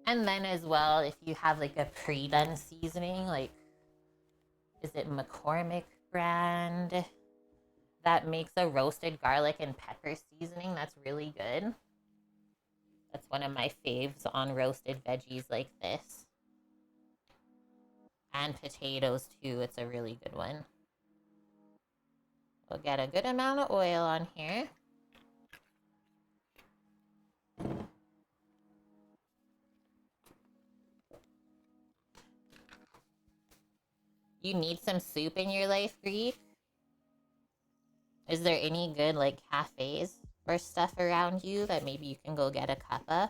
And then as well, if you have like a pre-done seasoning, like, is it McCormick brand? That makes a roasted garlic and pepper seasoning that's really good. That's one of my faves on roasted veggies like this. And potatoes too, it's a really good one. We'll get a good amount of oil on here. You need some soup in your life, Greek? Is there any good like cafes or stuff around you that maybe you can go get a cup of?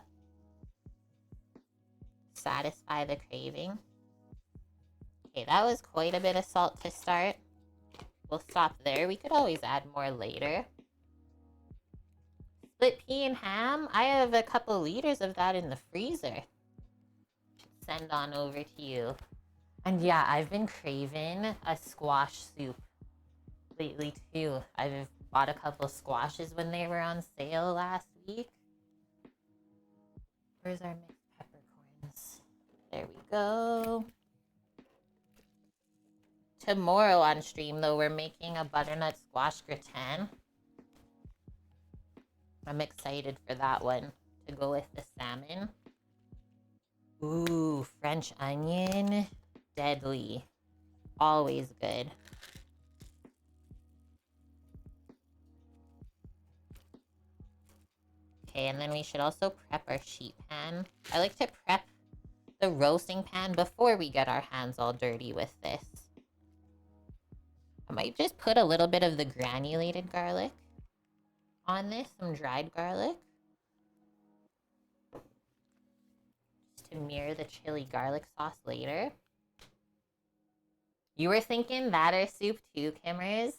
Satisfy the craving. Okay, that was quite a bit of salt to start. We'll stop there. We could always add more later. Split pea and ham. I have a couple liters of that in the freezer. Send on over to you. And yeah, I've been craving a squash soup lately too. I've bought a couple squashes when they were on sale last week. Where's our mixed peppercorns? There we go. Tomorrow on stream, though, we're making a butternut squash gratin. I'm excited for that one to go with the salmon. Ooh, French onion. Deadly. Always good. Okay, and then we should also prep our sheet pan. I like to prep the roasting pan before we get our hands all dirty with this. I might just put a little bit of the granulated garlic on this, some dried garlic. Just to mirror the chili garlic sauce later. You were thinking that or soup too, Kimmers?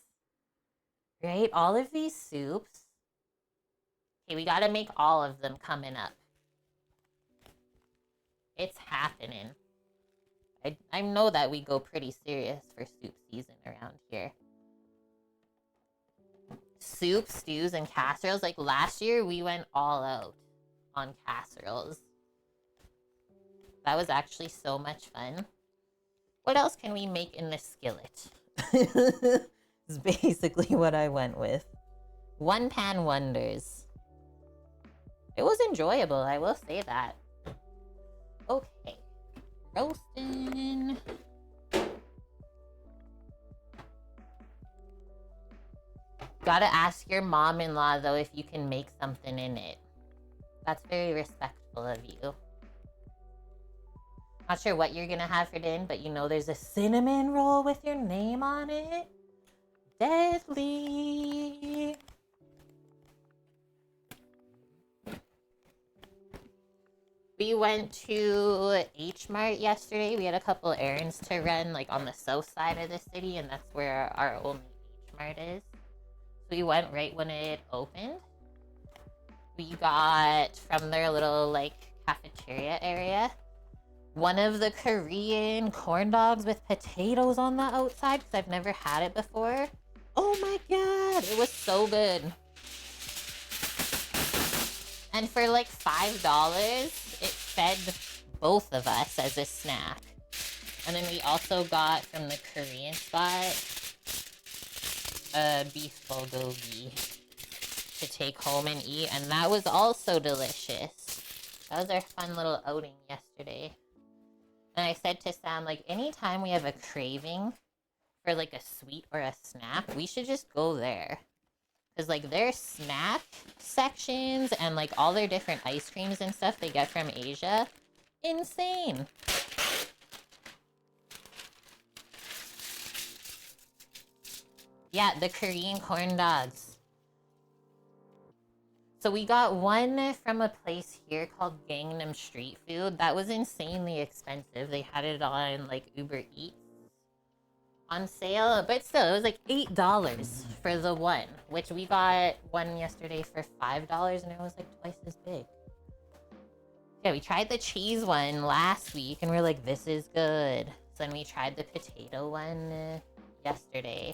Right? All of these soups. Okay, we gotta make all of them coming up. It's happening. I know that we go pretty serious for soup season around here. soup, stews, and casseroles. Like last year, we went all out on casseroles. That was actually so much fun. What else can we make in the skillet? Is basically what I went with. One pan wonders. It was enjoyable, I will say that. Okay. Roasting. Gotta ask your mom-in-law, though, if you can make something in it. That's very respectful of you. Not sure what you're gonna have for dinner, but you know there's a cinnamon roll with your name on it. Deadly. We went to H Mart yesterday. We had a couple errands to run, like on the south side of the city, and that's where our only H Mart is. So we went right when it opened. We got from their little like cafeteria area one of the Korean corn dogs with potatoes on the outside because I've never had it before. Oh my god, it was so good. And for like $5, it fed both of us as a snack. And then we also got from the Korean spot a beef bulgogi to take home and eat, and that was also delicious. That was our fun little outing yesterday. And I said to Sam, like, anytime we have a craving for like a sweet or a snack, we should just go there. Because like their snack sections and like all their different ice creams and stuff they get from Asia, insane. Yeah, the Korean corn dogs. So we got one from a place here called Gangnam Street Food. That was insanely expensive. They had it on like Uber Eats on sale, but still, it was like $8 for the one, which we got one yesterday for $5, and it was like twice as big. Yeah, we tried the cheese one last week, and we're like, this is good. So then we tried the potato one yesterday.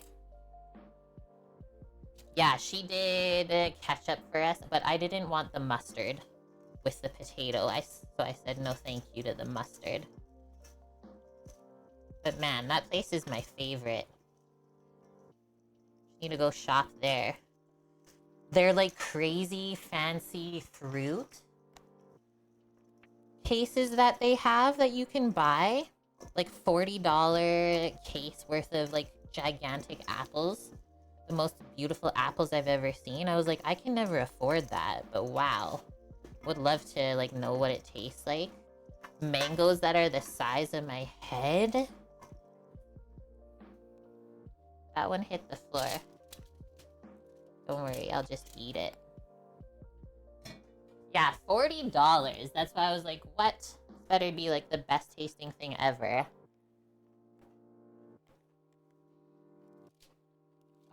Yeah, she did ketchup for us, but I didn't want the mustard with the potato. So I said no thank you to the mustard. But man, that place is my favorite. Need to go shop there. They're like crazy fancy fruit cases that they have that you can buy. Like $40 case worth of like gigantic apples. The most beautiful apples I've ever seen. I was like, I can never afford that, but wow. Would love to like know what it tastes like. Mangoes that are the size of my head. That one hit the floor. Don't worry, I'll just eat it. Yeah, $40. That's why I was like, what? This better be like the best tasting thing ever.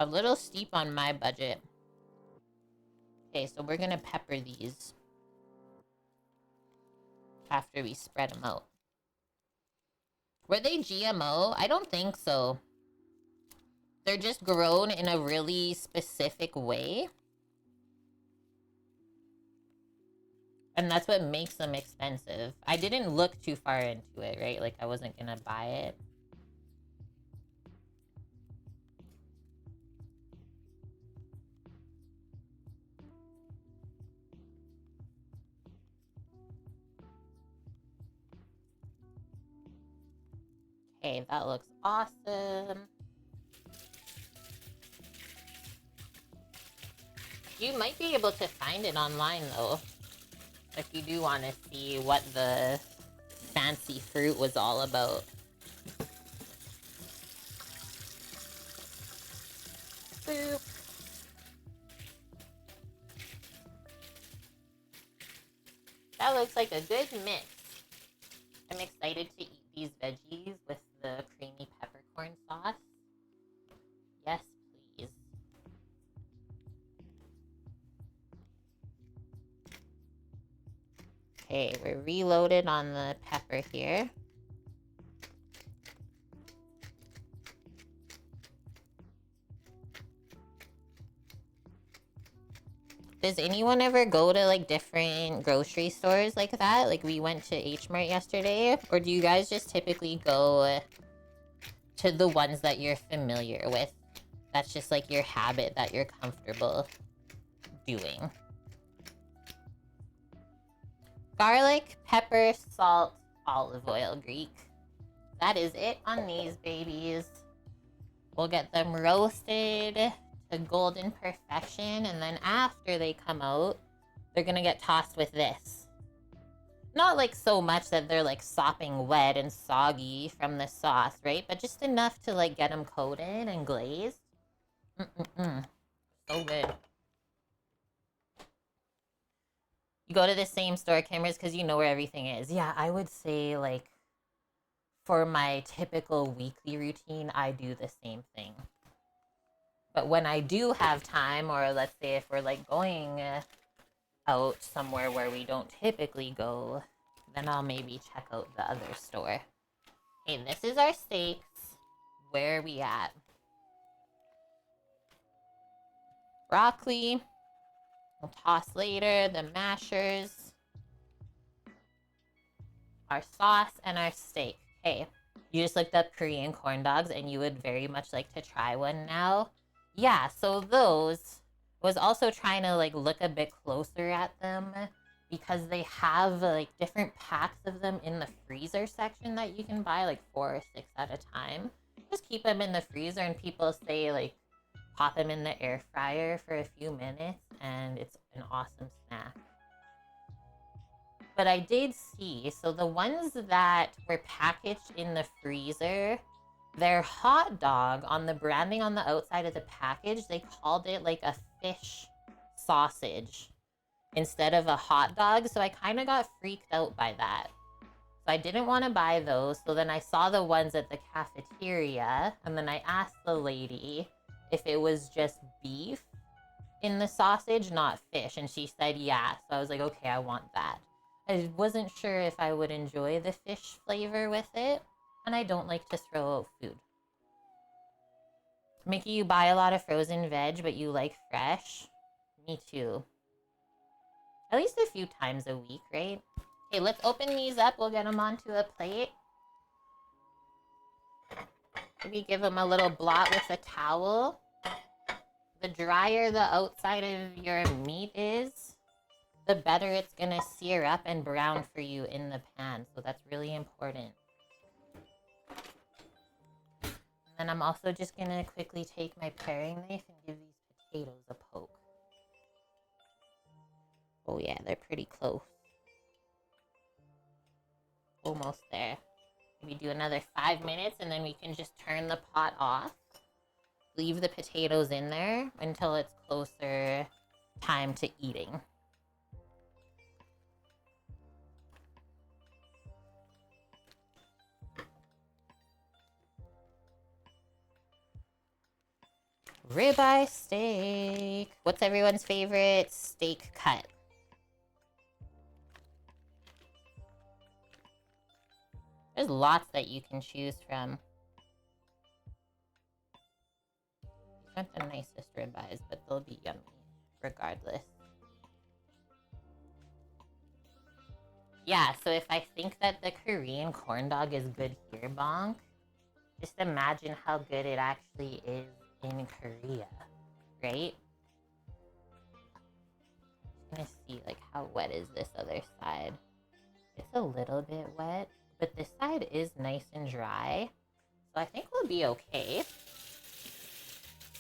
A little steep on my budget. Okay, so we're gonna pepper these after we spread them out. Were they GMO? I don't think so. They're just grown in a really specific way. And that's what makes them expensive. I didn't look too far into it, right? Like, I wasn't gonna buy it. Okay, that looks awesome. You might be able to find it online, though. If you do want to see what the fancy fruit was all about. Boop. That looks like a good mix. I'm excited to eat these veggies with the creamy peppercorn sauce. Yes, please. Okay, we're reloaded on the pepper here. Does anyone ever go to like different grocery stores like that? Like we went to H Mart yesterday, or do you guys just typically go to the ones that you're familiar with? That's just like your habit that you're comfortable doing. Garlic, pepper, salt, olive oil, Greek. That is it on these babies. We'll get them roasted to golden perfection, and then after they come out, they're gonna get tossed with this. Not like so much that they're like sopping wet and soggy from the sauce, right? But just enough to like get them coated and glazed. So good. You go to the same store, Cameras, because you know where everything is. Yeah, I would say like for my typical weekly routine, I do the same thing. But when I do have time, or let's say if we're like going out somewhere where we don't typically go, then I'll maybe check out the other store. Okay, this is our steaks. Where are we at? Broccoli. We'll toss later. The mashers. Our sauce and our steak. Okay, you just looked up Korean corn dogs and you would very much like to try one now. Yeah, so those was also trying to like look a bit closer at them because they have like different packs of them in the freezer section that you can buy, like 4 or 6 at a time. Just keep them in the freezer, and people say like pop them in the air fryer for a few minutes and it's an awesome snack. But I did see, so the ones that were packaged in the freezer, their hot dog, on the branding on the outside of the package, they called it like a fish sausage instead of a hot dog. So I kind of got freaked out by that. So I didn't want to buy those. So then I saw the ones at the cafeteria, and then I asked the lady if it was just beef in the sausage, not fish. And she said, yeah. So I was like, okay, I want that. I wasn't sure if I would enjoy the fish flavor with it, and I don't like to throw out food. Mickey, you buy a lot of frozen veg, but you like fresh? Me too. At least a few times a week, right? Okay, let's open these up. We'll get them onto a plate. Maybe give them a little blot with a towel. The drier the outside of your meat is, the better it's gonna sear up and brown for you in the pan. So that's really important. And I'm also just gonna quickly take my paring knife and give these potatoes a poke. Oh yeah, they're pretty close. Almost there. Maybe do another 5 minutes and then we can just turn the pot off. Leave the potatoes in there until it's closer time to eating. Ribeye steak. What's everyone's favorite steak cut? There's lots that you can choose from. These aren't the nicest ribeyes, but they'll be yummy regardless. Yeah, so if I think that the Korean corn dog is good here, Bonk, just imagine how good it actually is in Korea, right? I'm gonna see like how wet is this other side. It's a little bit wet, but this side is nice and dry, so I think we'll be okay.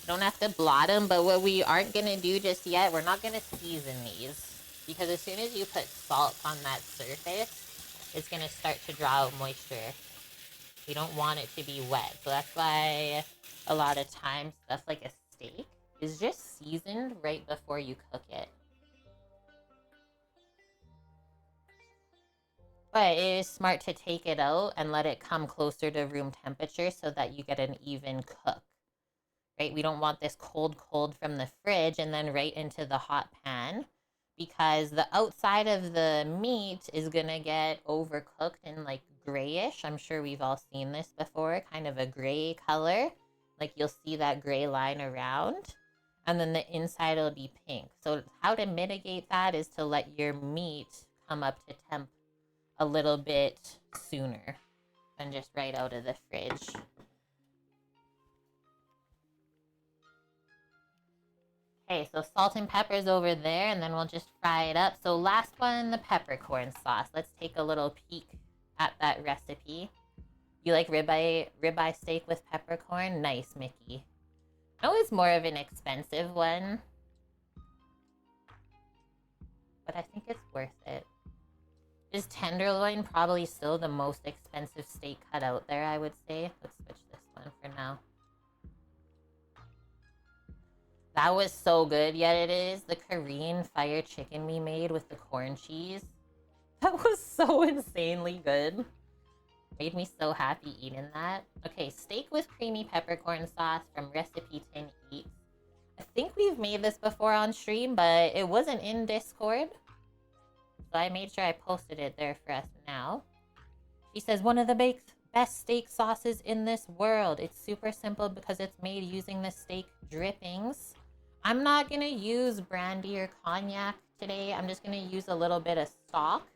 Don't have to blot them, but what we aren't gonna do just yet, we're not gonna season these, because as soon as you put salt on that surface, it's gonna start to draw out moisture. We don't want it to be wet, so that's why a lot of times stuff like a steak is just seasoned right before you cook it. But it is smart to take it out and let it come closer to room temperature so that you get an even cook, right? We don't want this cold from the fridge and then right into the hot pan, because the outside of the meat is gonna get overcooked and like grayish. I'm sure we've all seen this before, kind of a gray color. Like you'll see that gray line around. and then the inside will be pink. So how to mitigate that is to let your meat come up to temp a little bit sooner than just right out of the fridge. Okay, so salt and pepper's over there, and then we'll just fry it up. So last one, the peppercorn sauce. Let's take a little peek at that recipe. You like ribeye steak with peppercorn? Nice, Mickey. I know it's more of an expensive one, but I think it's worth it. Is tenderloin probably still the most expensive steak cut out there, I would say. Let's switch this one for now. That was so good, yet it is. The Korean fire chicken we made with the corn cheese. That was so insanely good. Made me so happy eating that. Okay, steak with creamy peppercorn sauce from Recipe Tin Eats. I think we've made this before on stream, but it wasn't in Discord. So I made sure I posted it there for us now. She says, one of the best steak sauces in this world. It's super simple because it's made using the steak drippings. I'm not going to use brandy or cognac today. I'm just going to use a little bit of stock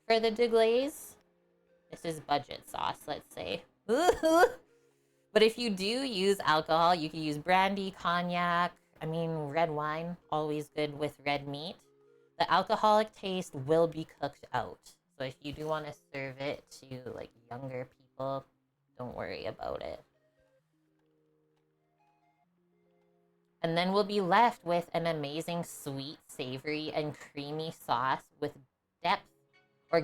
for the deglaze. This is budget sauce, let's say. But if you do use alcohol, you can use brandy, cognac, red wine, always good with red meat. The alcoholic taste will be cooked out. So if you do want to serve it to like younger people, don't worry about it. And then we'll be left with an amazing sweet, savory, and creamy sauce with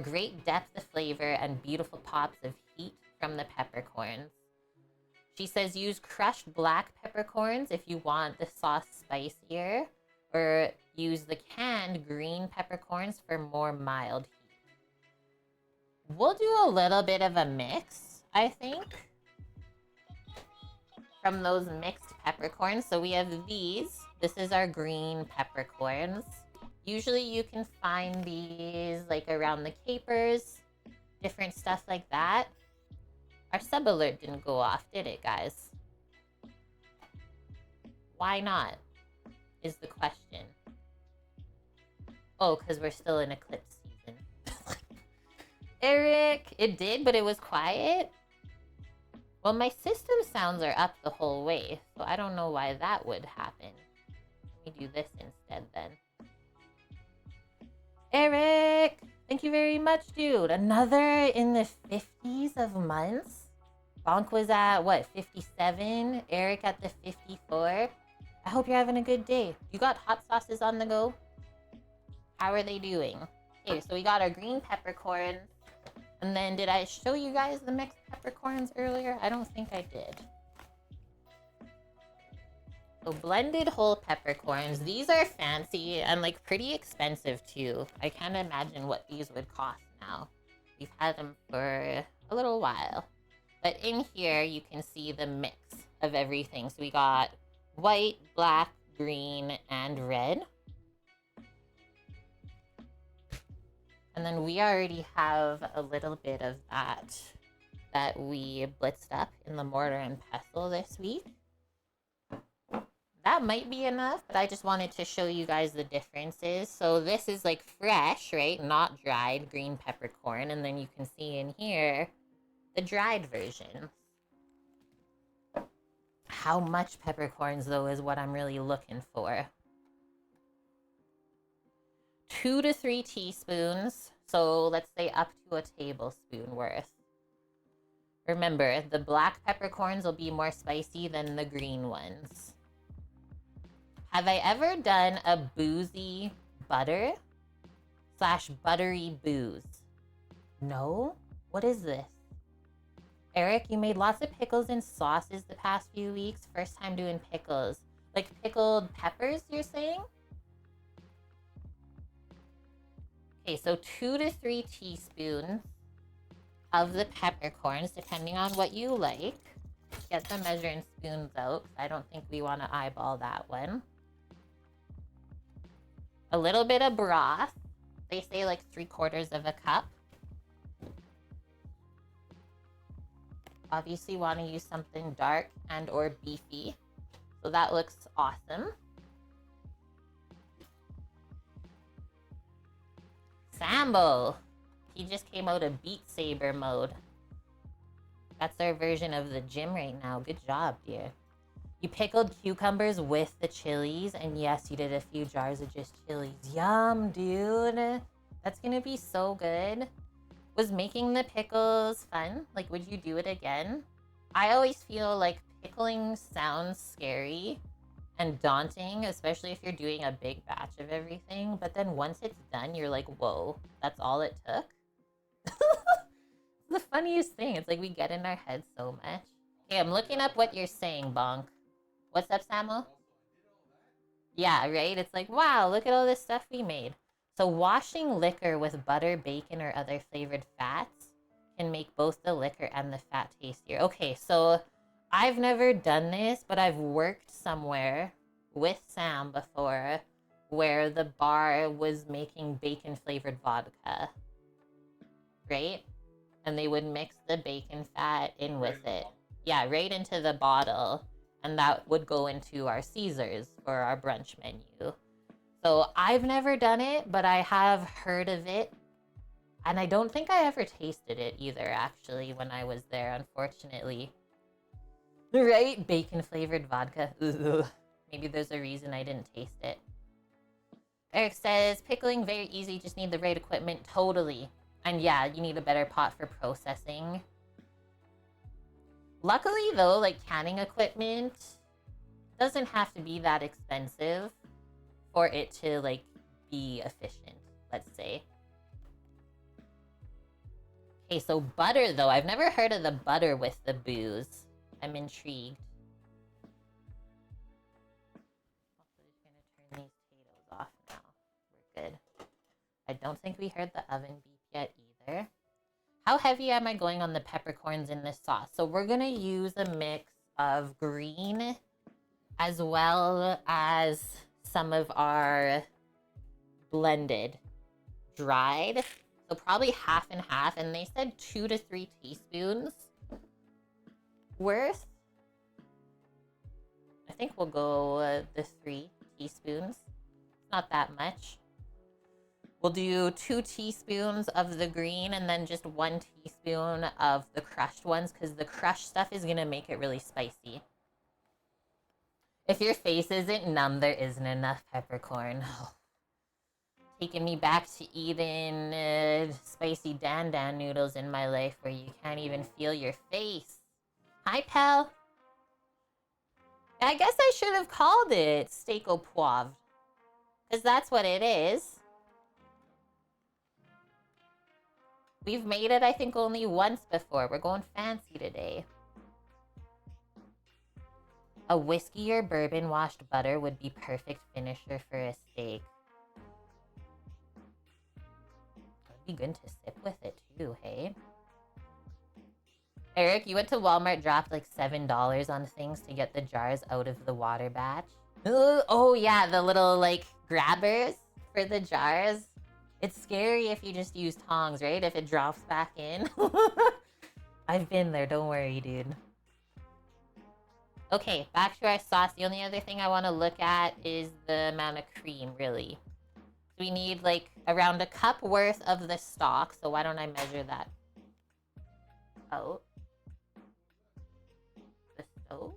great depth of flavor and beautiful pops of heat from the peppercorns. She says use crushed black peppercorns if you want the sauce spicier, or use the canned green peppercorns for more mild heat. We'll do a little bit of a mix, I think, from those mixed peppercorns. So we have these. This is our green peppercorns. Usually you can find these like around the capers, different stuff like that. Our sub alert didn't go off, did it, guys? Why not? Is the question. Oh, because we're still in eclipse season. Eric, it did, but it was quiet? Well, my system sounds are up the whole way, so I don't know why that would happen. Let me do this instead then. Eric, thank you very much, dude. Another in the 50s of months. Bonk was at, what, 57? Eric at the 54. I hope you're having a good day. You got hot sauces on the go? How are they doing? Okay, so we got our green peppercorns. And then did I show you guys the mixed peppercorns earlier? I don't think I did. So blended whole peppercorns. These are fancy and like pretty expensive too. I can't imagine what these would cost now. We've had them for a little while. But in here you can see the mix of everything. So we got white, black, green, and red. And then we already have a little bit of that we blitzed up in the mortar and pestle this week. That might be enough, but I just wanted to show you guys the differences. So this is like fresh, right? Not dried green peppercorn. And then you can see in here the dried version. How much peppercorns, though, is what I'm really looking for. 2 to 3 teaspoons. So let's say up to a tablespoon worth. Remember, the black peppercorns will be more spicy than the green ones. Have I ever done a boozy butter / buttery booze? No? What is this? Eric, you made lots of pickles and sauces the past few weeks. First time doing pickles. Like pickled peppers, you're saying? Okay, so 2 to 3 teaspoons of the peppercorns, depending on what you like. Get the measuring spoons out. I don't think we want to eyeball that one. A little bit of broth. They say like 3/4 of a cup. Obviously want to use something dark and or beefy. So that looks awesome. Sambo! He just came out of Beat Saber mode. That's our version of the gym right now. Good job, dear. You pickled cucumbers with the chilies, and yes, you did a few jars of just chilies. Yum, dude. That's gonna be so good. Was making the pickles fun? Like, would you do it again? I always feel like pickling sounds scary and daunting, especially if you're doing a big batch of everything. But then once it's done, you're like, whoa, that's all it took? It's the funniest thing. It's like we get in our heads so much. Okay, I'm looking up what you're saying, Bonk. What's up, Samuel? Yeah, right? It's like, wow, look at all this stuff we made. So washing liquor with butter, bacon, or other flavored fats can make both the liquor and the fat tastier. Okay, so I've never done this, but I've worked somewhere with Sam before where the bar was making bacon flavored vodka, right? And they would mix the bacon fat in with it. Yeah, right into the bottle. And that would go into our Caesars for our brunch menu. So I've never done it, but I have heard of it. And I don't think I ever tasted it either, actually, when I was there, unfortunately. Right? Bacon flavored vodka. Ugh. Maybe there's a reason I didn't taste it. Eric says, pickling, very easy, just need the right equipment. Totally. And yeah, you need a better pot for processing. Luckily, though, like, canning equipment doesn't have to be that expensive for it to, like, be efficient, let's say. Okay, so butter, though. I've never heard of the butter with the booze. I'm intrigued. Also, just gonna turn these potatoes off now. We're good. I don't think we heard the oven beep yet either. How heavy am I going on the peppercorns in this sauce? So we're gonna use a mix of green as well as some of our blended dried. So probably half and half. And they said 2 to 3 teaspoons worth. I think we'll go the 3 teaspoons. It's not that much. We'll do 2 teaspoons of the green and then just 1 teaspoon of the crushed ones because the crushed stuff is going to make it really spicy. If your face isn't numb, there isn't enough peppercorn. Oh. Taking me back to eating spicy dan dan noodles in my life where you can't even feel your face. Hi, pal. I guess I should have called it steak au poivre because that's what it is. We've made it, I think, only once before. We're going fancy today. A whiskey or bourbon washed butter would be perfect finisher for a steak. That'd be good to sip with it too, hey? Eric, you went to Walmart, dropped like $7 on things to get the jars out of the water batch. Oh yeah, the little like grabbers for the jars. It's scary if you just use tongs, right? If it drops back in. I've been there, don't worry, dude. Okay, back to our sauce. The only other thing I want to look at is the amount of cream, really. We need like around a cup worth of the stock, so why don't I measure that out? The stove?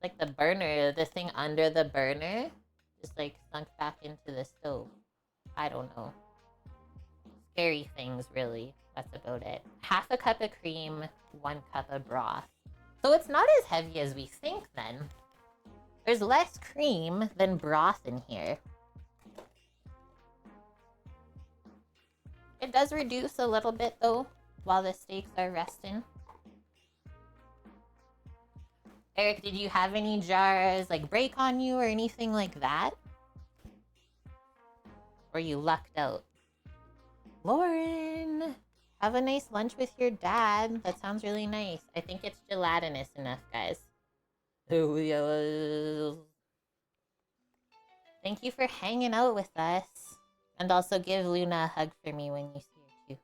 Like the burner, the thing under the burner. Just like sunk back into the stove. I don't know. Scary things, really. That's about it. Half a cup of cream, 1 cup of broth. So it's not as heavy as we think then. There's less cream than broth in here. It does reduce a little bit though, while the steaks are resting. Eric, did you have any jars like break on you or anything like that? Or you lucked out? Lauren, have a nice lunch with your dad. That sounds really nice. I think it's gelatinous enough, guys. Thank you for hanging out with us. And also give Luna a hug for me when you see her too.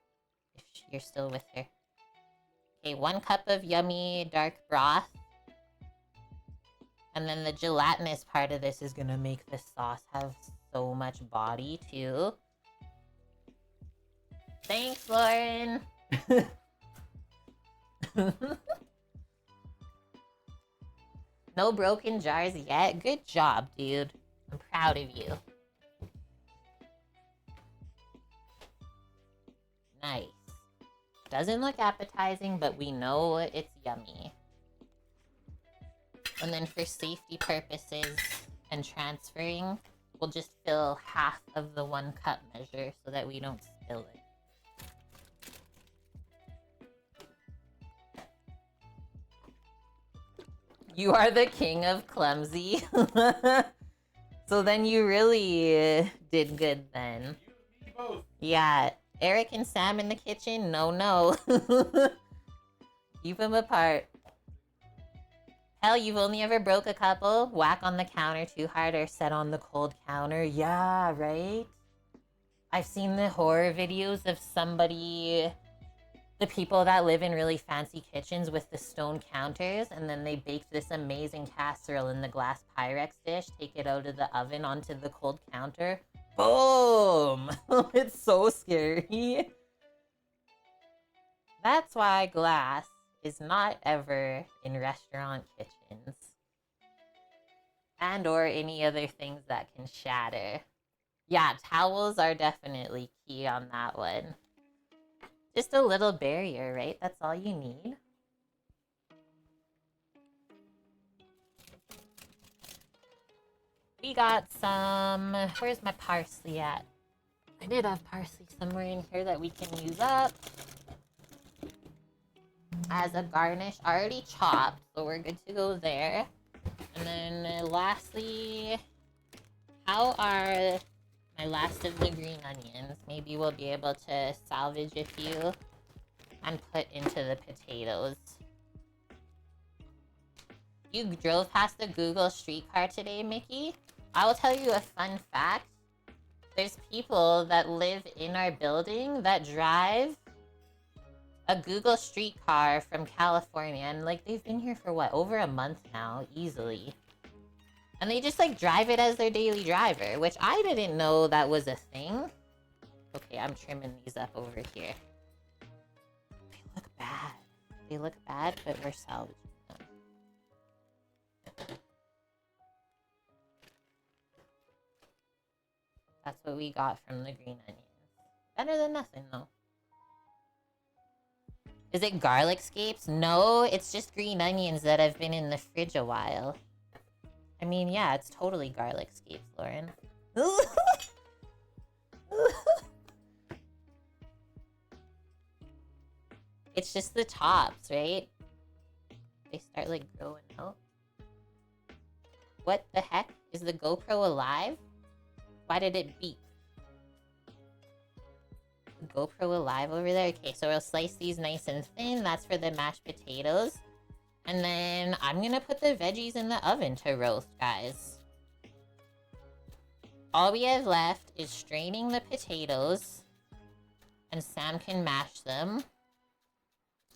If you're still with her. Okay, 1 cup of yummy dark broth. And then the gelatinous part of this is gonna make the sauce have so much body too. Thanks, Lauren. No broken jars yet. Good job, dude. I'm proud of you. Nice. Doesn't look appetizing, but we know it's yummy. And then for safety purposes and transferring, we'll just fill half of the 1 cup measure so that we don't spill it. You are the king of clumsy. So then you really did good then. Yeah, Eric and Sam in the kitchen? No. Keep them apart. Hell, you've only ever broke a couple? Whack on the counter too hard or set on the cold counter? Yeah, right? I've seen the horror videos of somebody... The people that live in really fancy kitchens with the stone counters, and then they baked this amazing casserole in the glass Pyrex dish, take it out of the oven onto the cold counter. Boom! It's so scary. That's why glass is not ever in restaurant kitchens. And or any other things that can shatter. Yeah, towels are definitely key on that one. Just a little barrier, right? That's all you need. We got some... Where's my parsley at? I did have parsley somewhere in here that we can use up. As a garnish, already chopped, so we're good to go there. And then lastly, how are my last of the green onions? Maybe we'll be able to salvage a few and put into the potatoes. You drove past the Google streetcar today, Mickey? I will tell you a fun fact. There's people that live in our building that drive a Google streetcar from California, and like they've been here for what, over a month now, easily. And they just like drive it as their daily driver, which I didn't know that was a thing. Okay, I'm trimming these up over here. They look bad. They look bad, but we're salvaging them. That's what we got from the green onions. Better than nothing, though. Is it garlic scapes? No, it's just green onions that have been in the fridge a while. I mean, yeah, it's totally garlic scapes, Lauren. It's just the tops, right? They start, like, growing out. What the heck? Is the GoPro alive? Why did it beep? The GoPro alive over there? Okay, so we'll slice these nice and thin. That's for the mashed potatoes. And then I'm gonna put the veggies in the oven to roast, guys. All we have left is straining the potatoes. And Sam can mash them.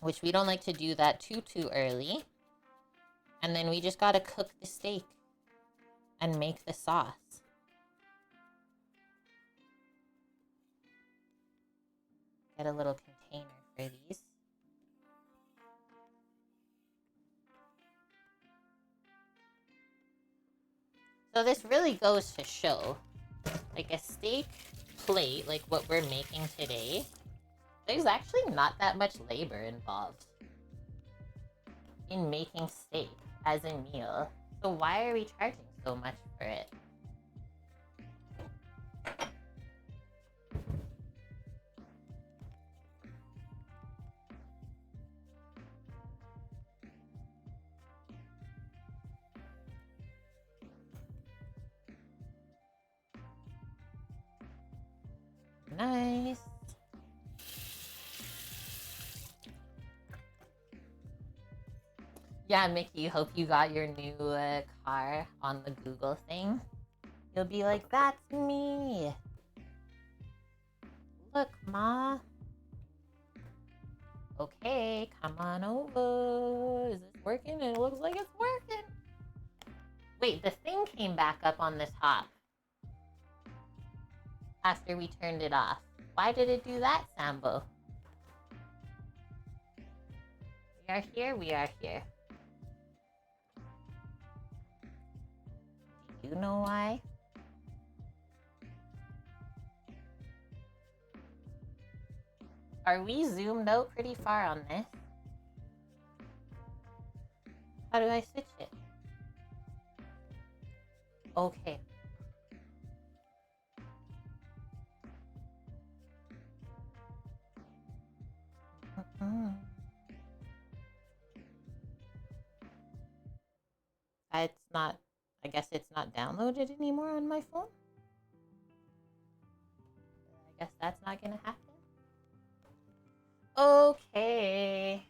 Which we don't like to do that too early. And then we just gotta cook the steak. And make the sauce. Get a little container for these. So this really goes to show, like a steak plate, like what we're making today, there's actually not that much labor involved in making steak as a meal. So why are we charging so much for it? Nice. Yeah, Mickey, hope you got your new car on the Google thing. You'll be like, that's me. Look, Ma. Okay, come on over. Is this working? It looks like it's working. Wait, the thing came back up on the top after we turned it off. Why did it do that, Sambo? We are here, we are here. Do you know why? Are we zoomed out pretty far on this? How do I switch it? Okay. It's not, I guess it's not downloaded anymore on my phone. I guess that's not gonna happen. Okay.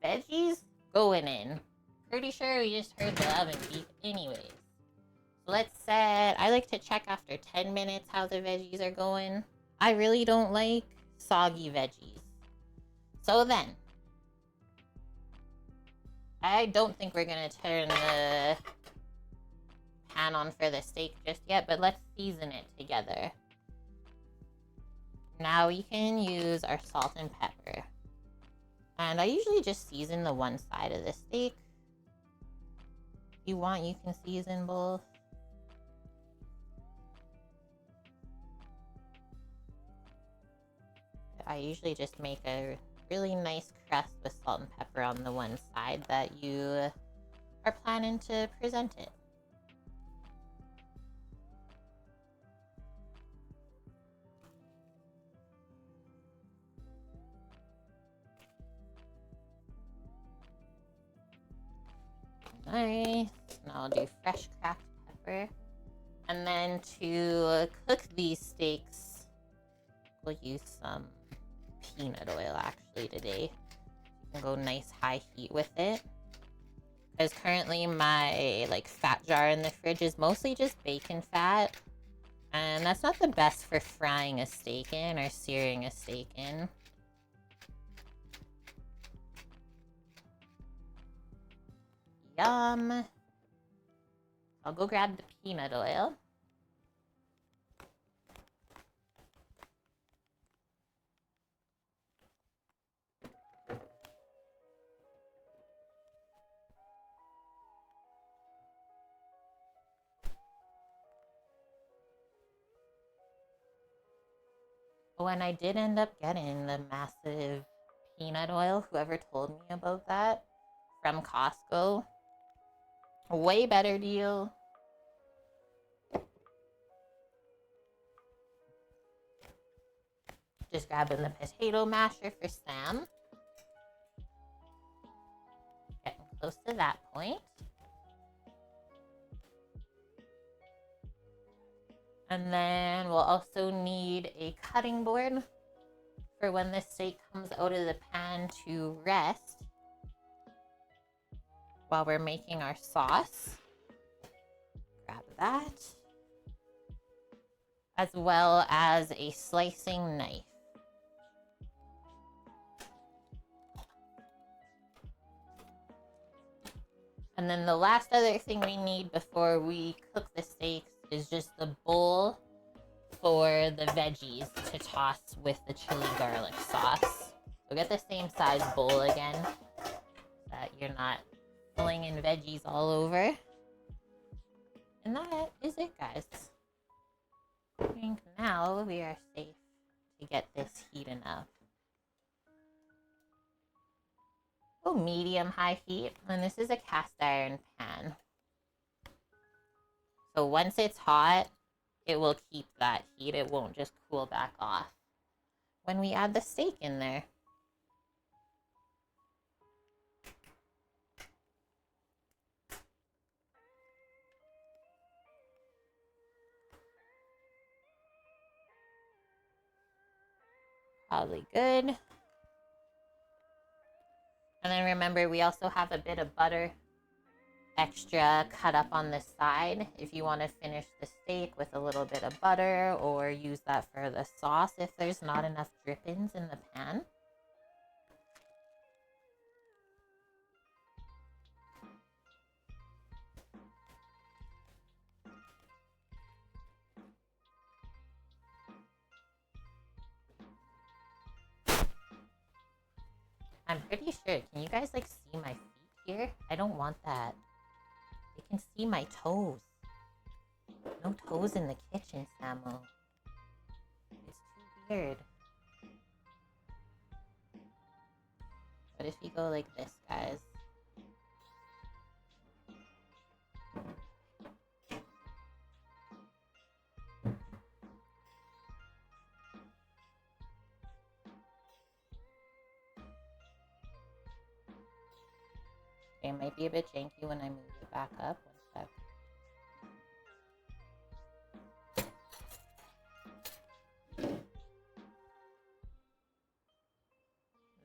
Veggies going in. Pretty sure we just heard the oven beep anyways. So let's set, I like to check after 10 minutes how the veggies are going. I really don't like soggy veggies. So then, I don't think we're gonna turn the pan on for the steak just yet, but let's season it together. Now we can use our salt and pepper. And I usually just season the one side of the steak. If you want, you can season both. I usually just make a really nice crust with salt and pepper on the one side that you are planning to present it. Nice. Now I'll do fresh cracked pepper. And then to cook these steaks, we'll use some peanut oil actually today. You can go nice high heat with it. Because currently my fat jar in the fridge is mostly just bacon fat. And that's not the best for frying a steak in or searing a steak in. Yum. I'll go grab the peanut oil. When I did end up getting the massive peanut oil, whoever told me about that, from Costco, way better deal. Just grabbing the potato masher for Sam. Getting close to that point. And then we'll also need a cutting board for when the steak comes out of the pan to rest while we're making our sauce. Grab that. As well as a slicing knife. And then the last other thing we need before we cook the steaks is just the bowl for the veggies to toss with the chili garlic sauce. So get the same size bowl again so that you're not flinging veggies all over. And that is it, guys. I think now we are safe to get this heating up. Oh, medium-high heat, and this is a cast iron pan. So once it's hot, it will keep that heat. It won't just cool back off when we add the steak in there. Probably good. And then remember, we also have a bit of butter extra cut up on the side if you want to finish the steak with a little bit of butter or use that for the sauce if there's not enough drippings in the pan. I'm pretty sure. Can you guys, like, see my feet here? I don't want that. They can see my toes. No toes in the kitchen, Samo. It's too weird. What if you go like this, guys? Okay, it might be a bit janky when I move it back up. One sec.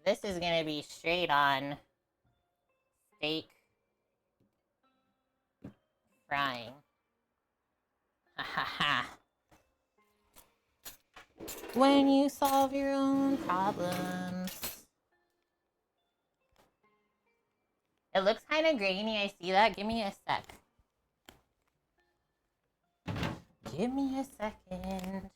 This is gonna be straight on steak frying. Ha ha ha. When you solve your own problems. It looks kind of grainy. I see that. Give me a sec. Give me a second.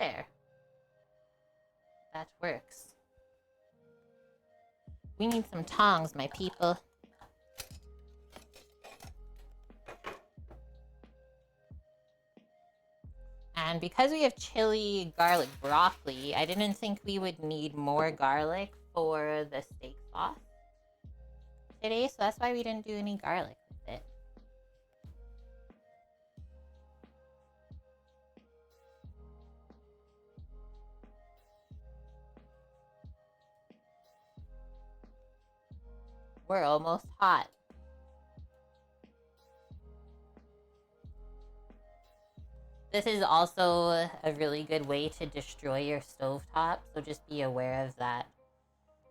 There. That works. We need some tongs, my people. And because we have chili garlic broccoli, I didn't think we would need more garlic for the steak sauce today, so that's why we didn't do any garlic with it. We're almost hot. This is also a really good way to destroy your stovetop, so just be aware of that.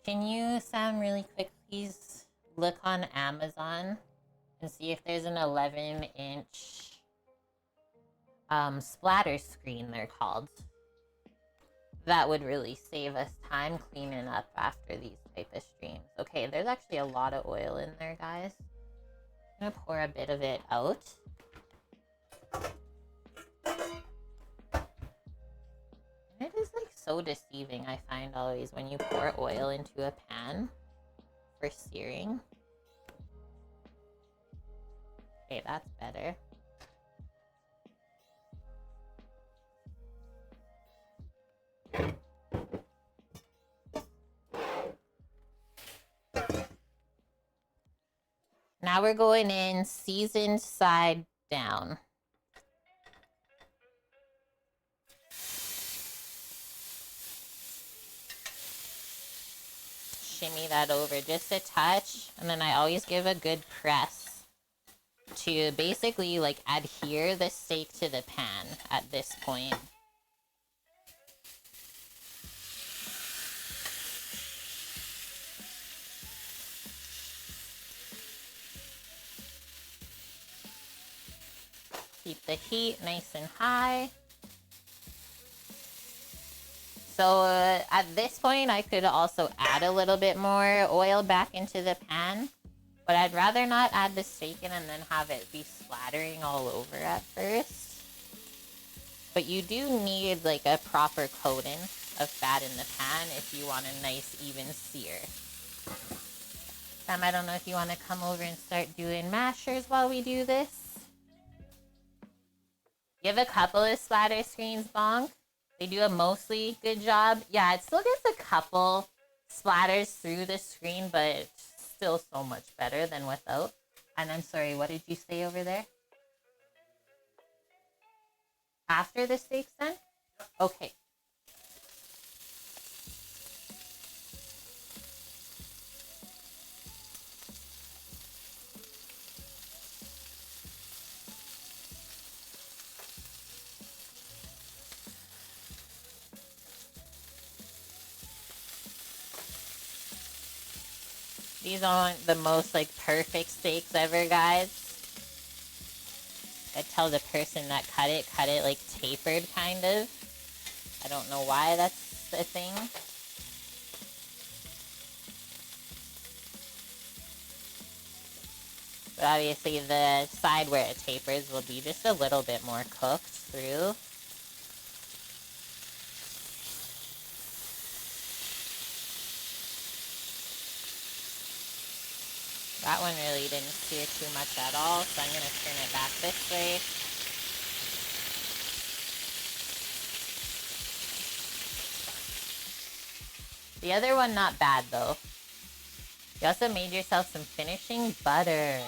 Can you, Sam, really quick, please look on Amazon and see if there's an 11-inch splatter screen, they're called. That would really save us time cleaning up after these type of streams. Okay, there's actually a lot of oil in there, guys. I'm gonna pour a bit of it out. And it is like so deceiving, I find always, when you pour oil into a pan for searing. Okay, that's better. Now we're going in seasoned side down. Shimmy that over just a touch, and then I always give a good press to basically like adhere the steak to the pan at this point. Keep the heat nice and high. So at this point, I could also add a little bit more oil back into the pan. But I'd rather not add the steak in and then have it be splattering all over at first. But you do need like a proper coating of fat in the pan if you want a nice even sear. Sam, I don't know if you want to come over and start doing mashers while we do this. You have a couple of splatter screens, Bonk. They do a mostly good job. Yeah, it still gets a couple splatters through the screen, but it's still so much better than without. And I'm sorry, what did you say over there? After the steak's done? Okay. These aren't the most like perfect steaks ever, guys. I tell the person that cut it like tapered kind of. I don't know why that's a thing. But obviously the side where it tapers will be just a little bit more cooked through. That one really didn't sear too much at all, so I'm going to turn it back this way. The other one, not bad though. You also made yourself some finishing butter.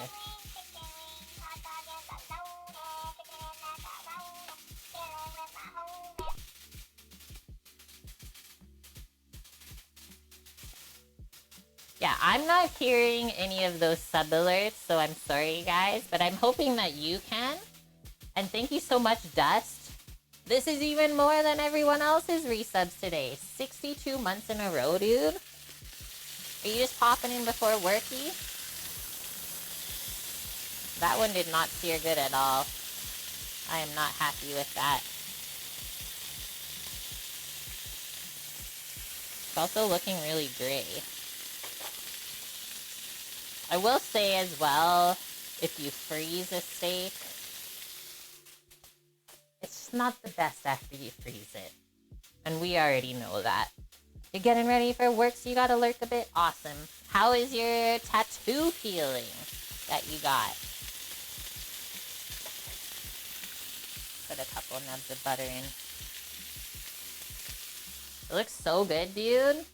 Yeah, I'm not hearing any of those sub alerts, so I'm sorry guys, but I'm hoping that you can. And thank you so much, Dust. This is even more than everyone else's resubs today. 62 months in a row, dude. Are you just popping in before worky? That one did not sear good at all. I am not happy with that. It's also looking really gray. I will say as well, if you freeze a steak, it's not the best after you freeze it. And we already know that. You're getting ready for work, so you gotta lurk a bit? Awesome. How is your tattoo feeling that you got? Put a couple nubs of butter in. It looks so good, dude.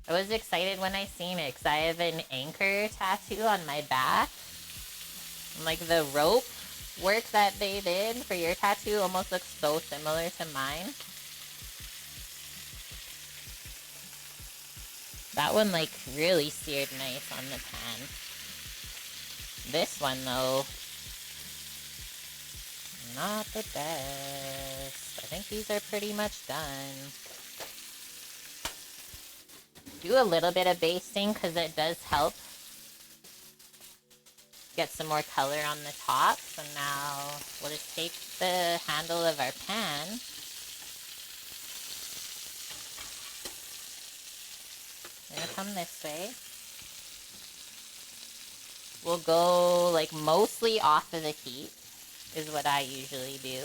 I was excited when I seen it because I have an anchor tattoo on my back. And like the rope work that they did for your tattoo almost looks so similar to mine. That one like really seared nice on the pan. This one though, not the best. I think these are pretty much done. Do a little bit of basting because it does help get some more color on the top. So now we'll just take the handle of our pan. We're gonna come this way. We'll go like mostly off of the heat is what I usually do.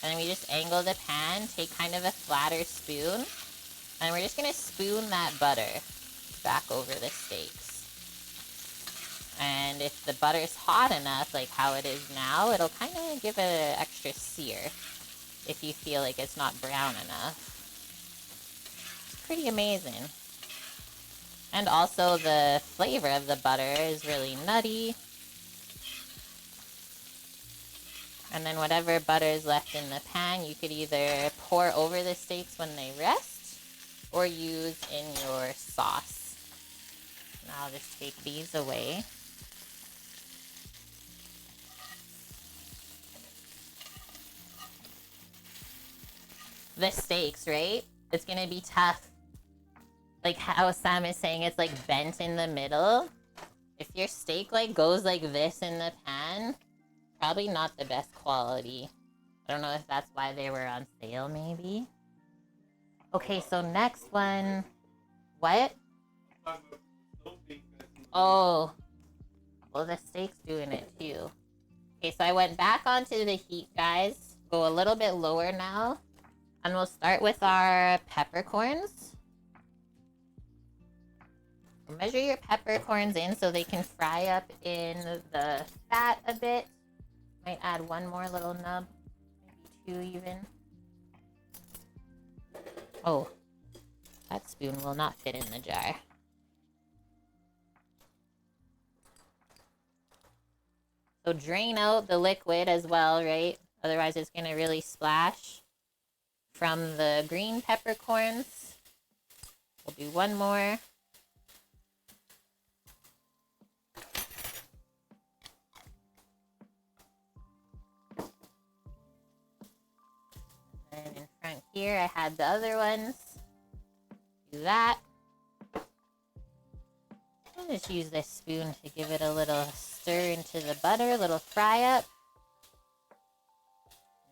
And then we just angle the pan, take kind of a flatter spoon, and we're just gonna spoon that butter back over the steaks. And if the butter's hot enough, like how it is now, it'll kind of give it an extra sear if you feel like it's not brown enough. It's pretty amazing. And also the flavor of the butter is really nutty. And then whatever butter is left in the pan, you could either pour over the steaks when they rest or use in your sauce. Now I'll just take these away. The steaks, right? It's gonna be tough. Like how Sam is saying, it's like bent in the middle. If your steak like goes like this in the pan, probably not the best quality. I don't know if that's why they were on sale, maybe. Okay, so next one. What? Oh. Well, the steak's doing it too. Okay, so I went back onto the heat, guys. Go a little bit lower now. And we'll start with our peppercorns. Measure your peppercorns in so they can fry up in the fat a bit. Might add one more little nub, maybe 2 even. Oh, that spoon will not fit in the jar. So drain out the liquid as well, right? Otherwise it's gonna really splash from the green peppercorns. We'll do one more. And in front here, I had the other ones. Do that. I'll just use this spoon to give it a little stir into the butter, a little fry up.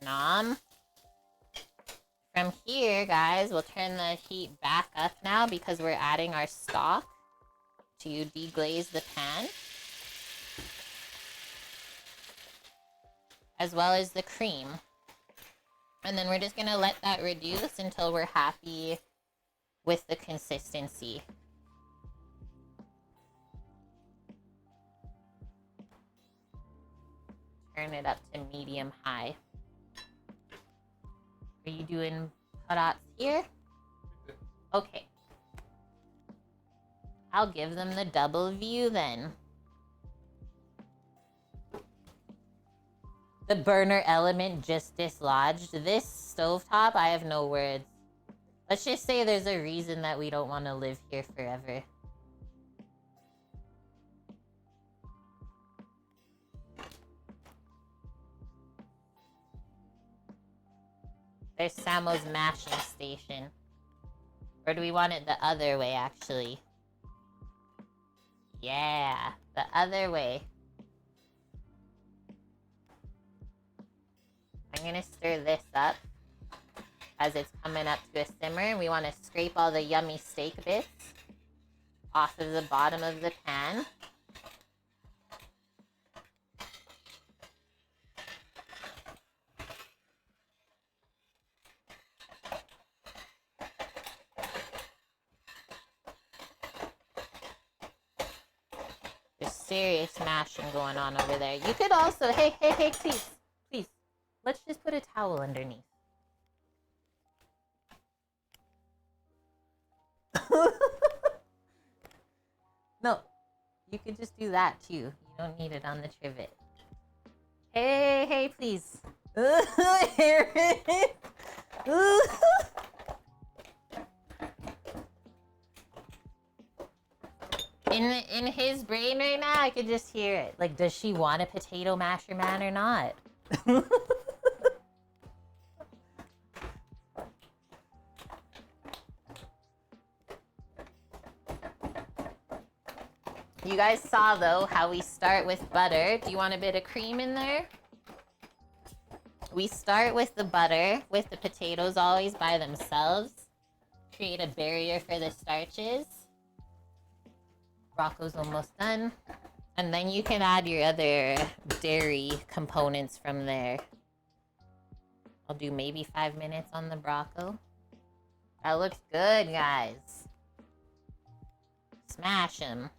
Nom. From here, guys, we'll turn the heat back up now because we're adding our stock to deglaze the pan. as well as the cream. And then we're just gonna let that reduce until we're happy with the consistency. Turn it up to medium high. Are you doing hot here? Okay. I'll give them the double view then. The burner element just dislodged. This stovetop, I have no words. Let's just say there's a reason that we don't want to live here forever. There's Samo's mashing station. Or do we want it the other way, actually? Yeah, the other way. I'm gonna stir this up as it's coming up to a simmer. And we want to scrape all the yummy steak bits off of the bottom of the pan. There's serious mashing going on over there. You could also, hey, please, please. Let's just put a towel underneath. No, you could just do that too. You don't need it on the trivet. Hey, please. In his brain right now, I could just hear it. Like, does she want a potato masher man or not? You guys saw, though, how we start with butter. Do you want a bit of cream in there? We start with the butter, with the potatoes always by themselves. Create a barrier for the starches. Rocco's almost done. And then you can add your other dairy components from there. I'll do maybe 5 minutes on the Brocco. That looks good, guys. Smash them.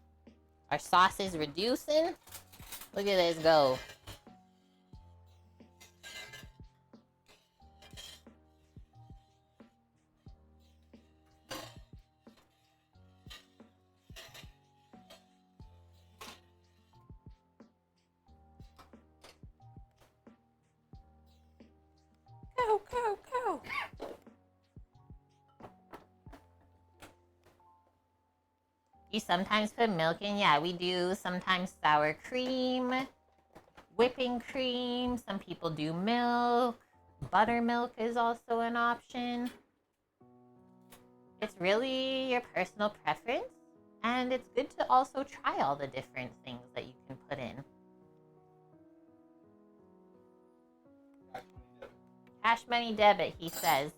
Our sauce is reducing. Look at this go. Go. You sometimes put milk in? Yeah, we do. Sometimes sour cream, whipping cream. Some people do milk. Buttermilk is also an option. It's really your personal preference. And it's good to also try all the different things that you can put in. Cash money debit, he says.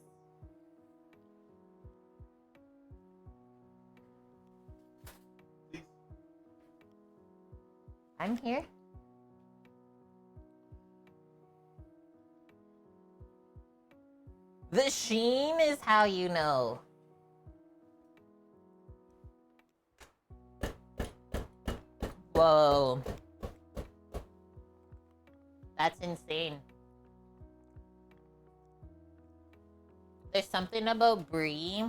I'm here. The sheen is how you know. Whoa. That's insane. There's something about brie.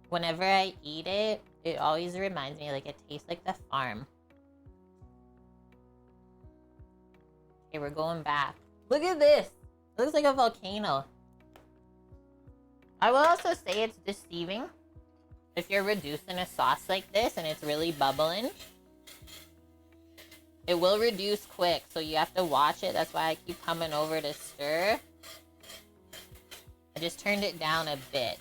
Whenever I eat it, it always reminds me, like, it tastes like the farm. Okay, we're going back. Look at this. It looks like a volcano. I will also say it's deceiving. If you're reducing a sauce like this and it's really bubbling, it will reduce quick, so you have to watch it. That's why I keep coming over to stir. I just turned it down a bit.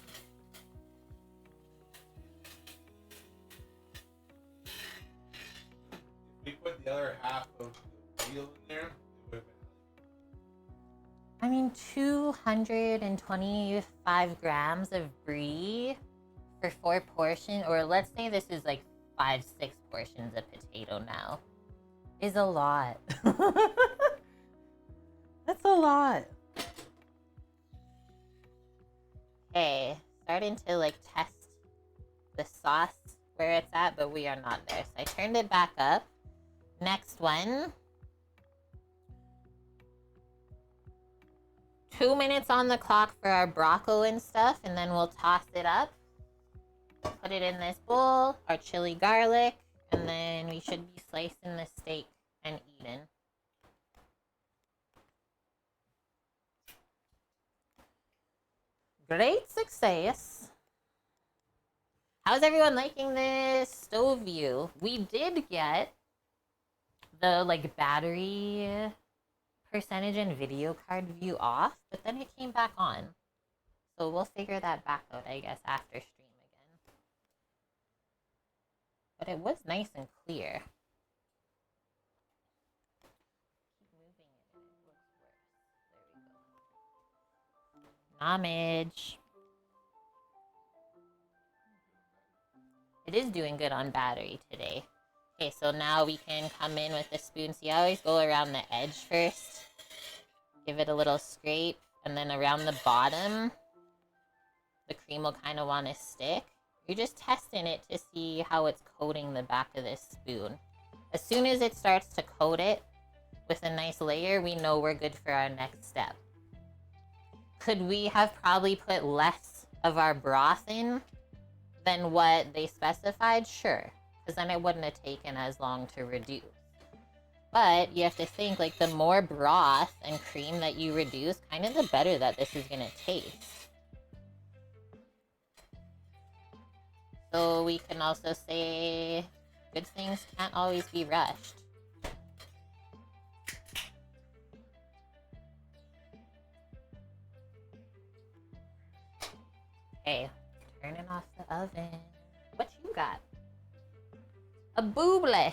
If we put the other half of the wheel in there, it would have been. I mean, 225 grams of brie for 4 portions, or let's say this is like 5-6 portions of potato now, is a lot. That's a lot. Okay, starting to like test the sauce where it's at, but we are not there. So I turned it back up. Next one. 2 minutes on the clock for our broccoli and stuff, and then we'll toss it up. Put it in this bowl, our chili garlic, and then we should be slicing the steak and eating. Great success. How's everyone liking this stove view? We did get the like battery percentage and video card view off, but then it came back on. So we'll figure that back out, I guess, after stream again. But it was nice and clear. Keep moving it and it looks worse. There we go. Homage. It is doing good on battery today. Okay, so now we can come in with the spoon. See, I always go around the edge first. Give it a little scrape. And then around the bottom, the cream will kind of want to stick. You're just testing it to see how it's coating the back of this spoon. As soon as it starts to coat it with a nice layer, we know we're good for our next step. Could we have probably put less of our broth in than what they specified? Sure. Because then it wouldn't have taken as long to reduce. But you have to think, like, the more broth and cream that you reduce, kind of the better that this is going to taste. So we can also say good things can't always be rushed. Okay, turning off the oven. What you got? A booble.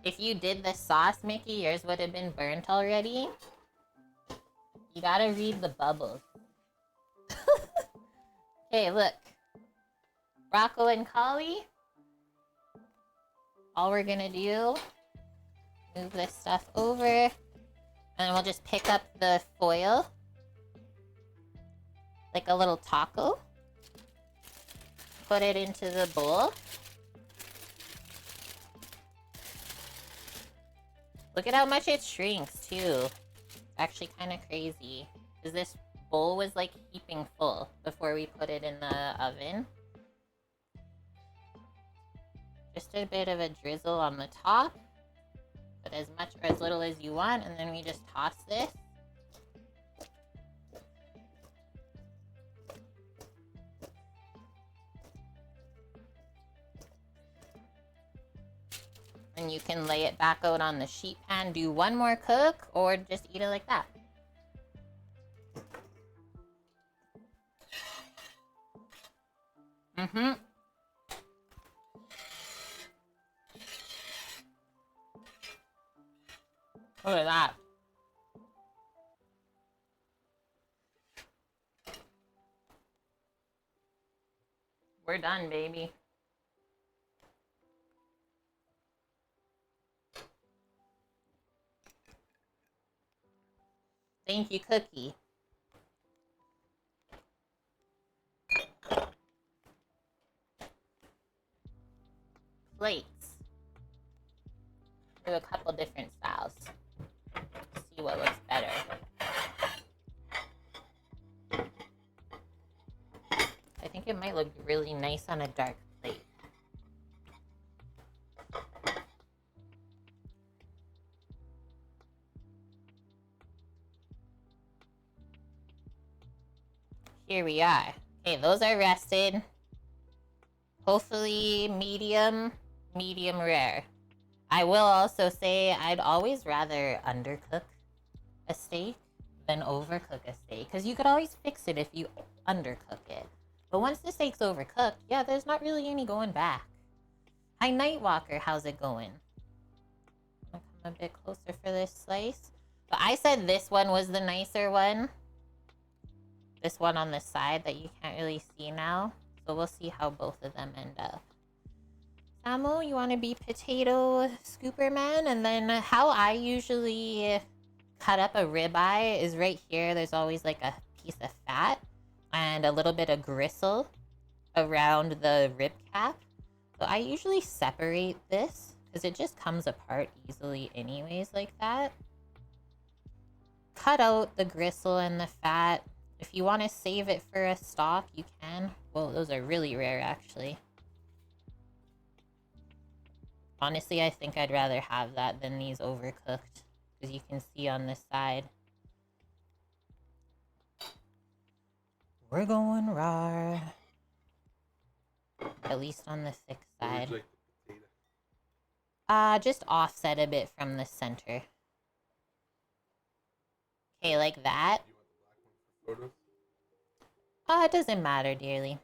If you did the sauce, Mickey, yours would have been burnt already. You gotta read the bubbles. Okay, look. Broccoli and cauli. All we're gonna do, move this stuff over, and then we'll just pick up the foil like a little taco. Put it into the bowl. Look at how much it shrinks, too. It's actually kind of crazy. Because this bowl was, like, heaping full before we put it in the oven. Just a bit of a drizzle on the top. Put as much or as little as you want, and then we just toss this. And you can lay it back out on the sheet pan, do one more cook, or just eat it like that. Mm-hmm. Look at that. We're done, baby. Thank you, Cookie. Plates. Do a couple different styles. See what looks better. I think it might look really nice on a dark plate. Here we are. Okay, those are rested. Hopefully medium rare. I will also say I'd always rather undercook a steak than overcook a steak. Because you could always fix it if you undercook it. But once the steak's overcooked, yeah, there's not really any going back. Hi, Nightwalker, how's it going? I'll come a bit closer for this slice. But I said this one was the nicer one. This one on the side that you can't really see now. So we'll see how both of them end up. Samo, you want to be potato scooper man? And then how I usually cut up a ribeye is right here. There's always like a piece of fat and a little bit of gristle around the rib cap. So I usually separate this because it just comes apart easily anyways like that. Cut out the gristle and the fat. If you want to save it for a stock, you can. Well, those are really rare actually. Honestly, I think I'd rather have that than these overcooked because you can see on this side. We're going raw. At least on the thick side. Like the potato? Just offset a bit from the center. Okay, like that. You want the black one for photos? It doesn't matter, dearly.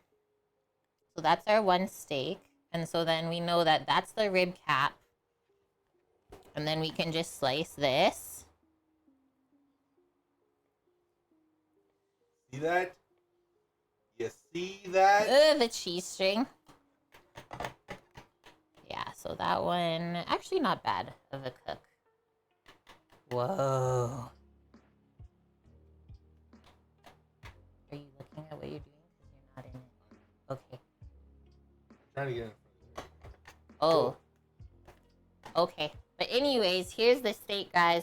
So that's our one steak. And so then we know that that's the rib cap. And then we can just slice this. See that? You see that? The cheese string. Yeah, so that one, actually not bad of a cook. Whoa. Are you looking at what you're doing? Because you're not in it. Okay. I'm trying to get in front of you. Oh. Okay. But anyways, here's the steak, guys.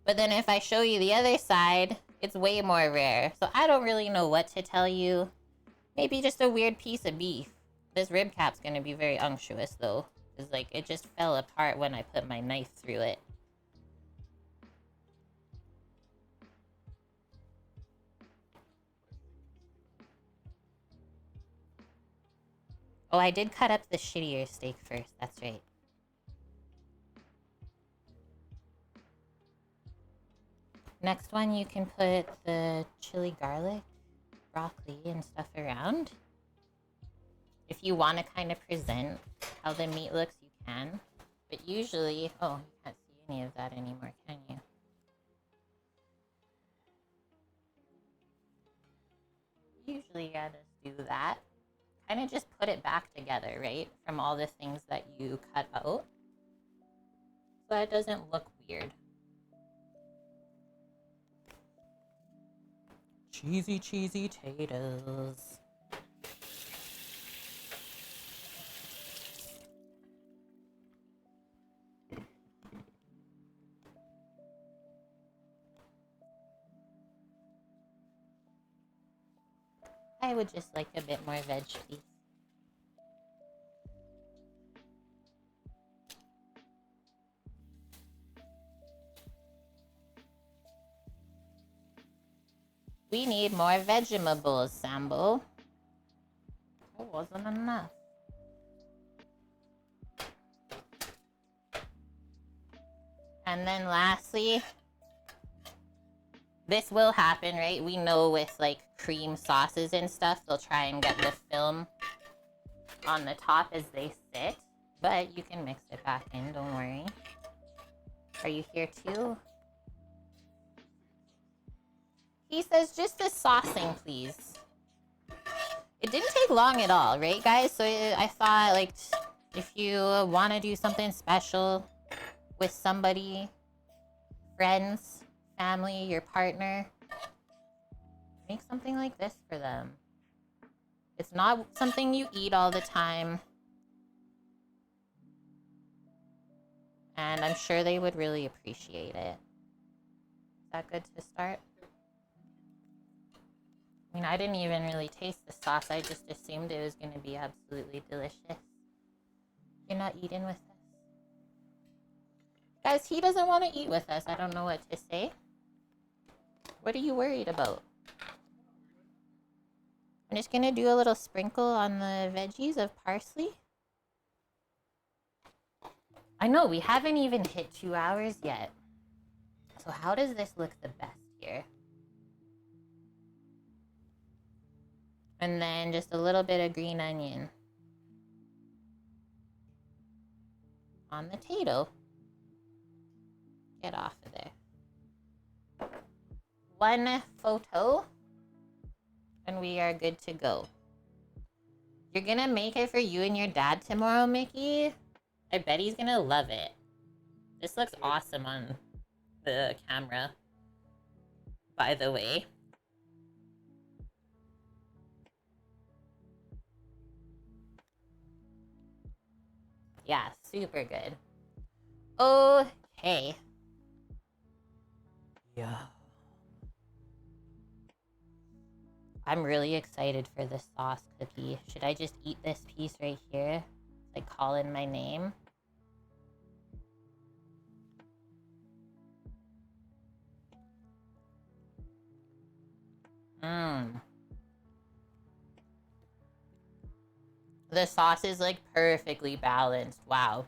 But then if I show you the other side, it's way more rare. So I don't really know what to tell you. Maybe just a weird piece of beef. This rib cap's gonna be very unctuous though. It's like, it just fell apart when I put my knife through it. Oh, I did cut up the shittier steak first. That's right. Next one, you can put the chili garlic, broccoli, and stuff around. If you want to kind of present how the meat looks, you can. But usually, oh, you can't see any of that anymore, can you? Usually, yeah, just do that. Kind of just put it back together, right? From all the things that you cut out. So it doesn't look weird. Cheesy, cheesy taters. I would just like a bit more veg, please. We need more vegetables, Sambo. It wasn't enough. And then lastly, this will happen, right? We know with like cream sauces and stuff, they'll try and get the film on the top as they sit. But you can mix it back in, don't worry. Are you here too? He says just the saucing, please. It didn't take long at all, right, guys? So I thought, like, if you want to do something special with somebody, friends, family, your partner, make something like this for them. It's not something you eat all the time. And I'm sure they would really appreciate it. Is that good to start? I mean, I didn't even really taste the sauce. I just assumed it was going to be absolutely delicious. You're not eating with us? Guys, he doesn't want to eat with us. I don't know what to say. What are you worried about? I'm just going to do a little sprinkle on the veggies of parsley. I know, we haven't even hit 2 hours yet. So how does this look the best here? And then just a little bit of green onion on the tato. Get off of there. One photo, and we are good to go. You're gonna make it for you and your dad tomorrow, Mickey? I bet he's gonna love it. This looks awesome on the camera, by the way. Yeah, super good. Okay. Yeah. I'm really excited for this sauce cookie. Should I just eat this piece right here? Like call in my name? Mmm. The sauce is like perfectly balanced. Wow.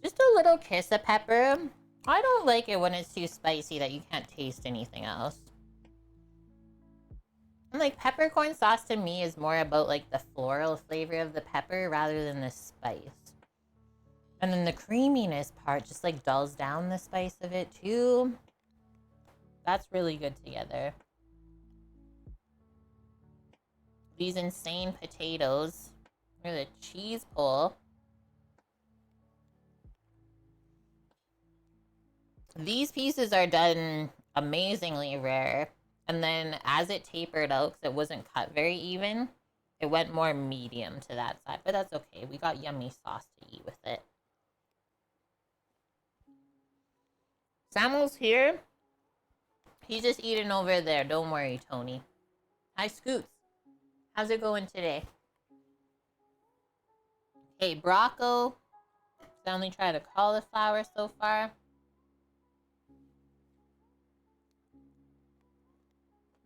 Just a little kiss of pepper. I don't like it when it's too spicy that you can't taste anything else. And like peppercorn sauce to me is more about like the floral flavor of the pepper rather than the spice. And then the creaminess part just like dulls down the spice of it too. That's really good together. These insane potatoes. Or the cheese pull. These pieces are done amazingly rare. And then as it tapered out, because it wasn't cut very even, it went more medium to that side. But that's okay. We got yummy sauce to eat with it. Samuel's here. He's just eating over there. Don't worry, Tony. Hi, Scoots. How's it going today? Hey, Brocco. I only tried a cauliflower so far.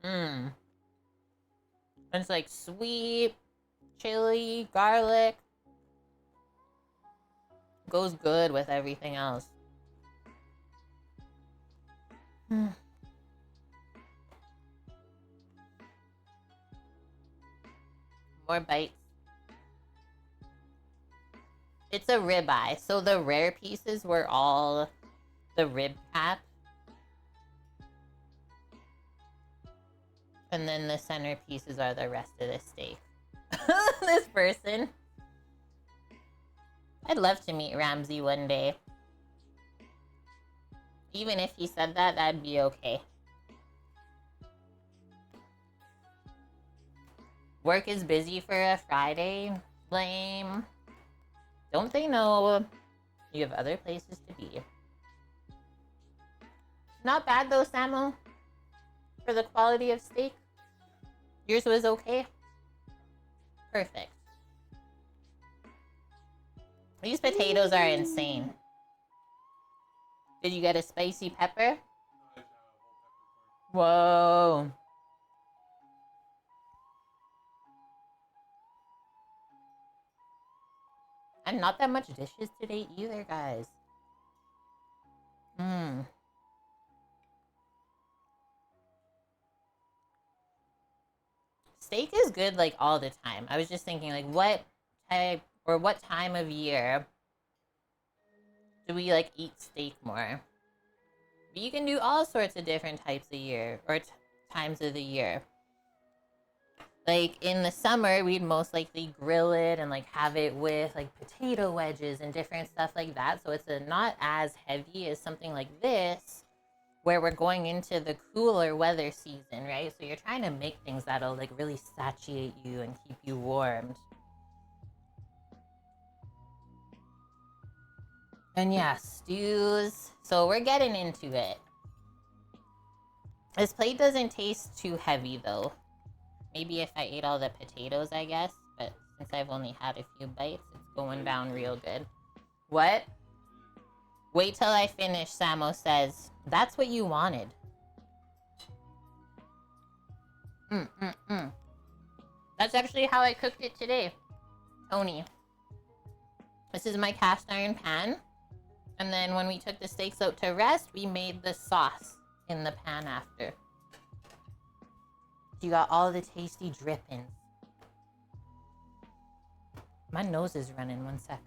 Mmm. It's like sweet, chili, garlic. Goes good with everything else. More bites. It's a ribeye, so the rare pieces were all the rib cap. And then the center pieces are the rest of the steak. This person. I'd love to meet Ramsey one day. Even if he said that, that'd be okay. Work is busy for a Friday? Lame. Don't they know you have other places to be? Not bad though, Samuel. For the quality of steak. Yours was okay? Perfect. These potatoes are insane. Did you get a spicy pepper? Whoa. And not that much dishes today either, guys. Mmm. Steak is good like all the time. I was just thinking like what type or what time of year do we like eat steak more? But you can do all sorts of different types of year or times of the year. Like in the summer, we'd most likely grill it and like have it with like potato wedges and different stuff like that. So it's not as heavy as something like this, where we're going into the cooler weather season, right? So you're trying to make things that'll like really satiate you and keep you warmed. And yeah, stews. So we're getting into it. This plate doesn't taste too heavy though. Maybe if I ate all the potatoes, I guess. But since I've only had a few bites, it's going down real good. What? Wait till I finish, Samo says. That's what you wanted. That's actually how I cooked it today, Tony. This is my cast iron pan. And then when we took the steaks out to rest, we made the sauce in the pan after. You got all the tasty drippings. My nose is running, one sec.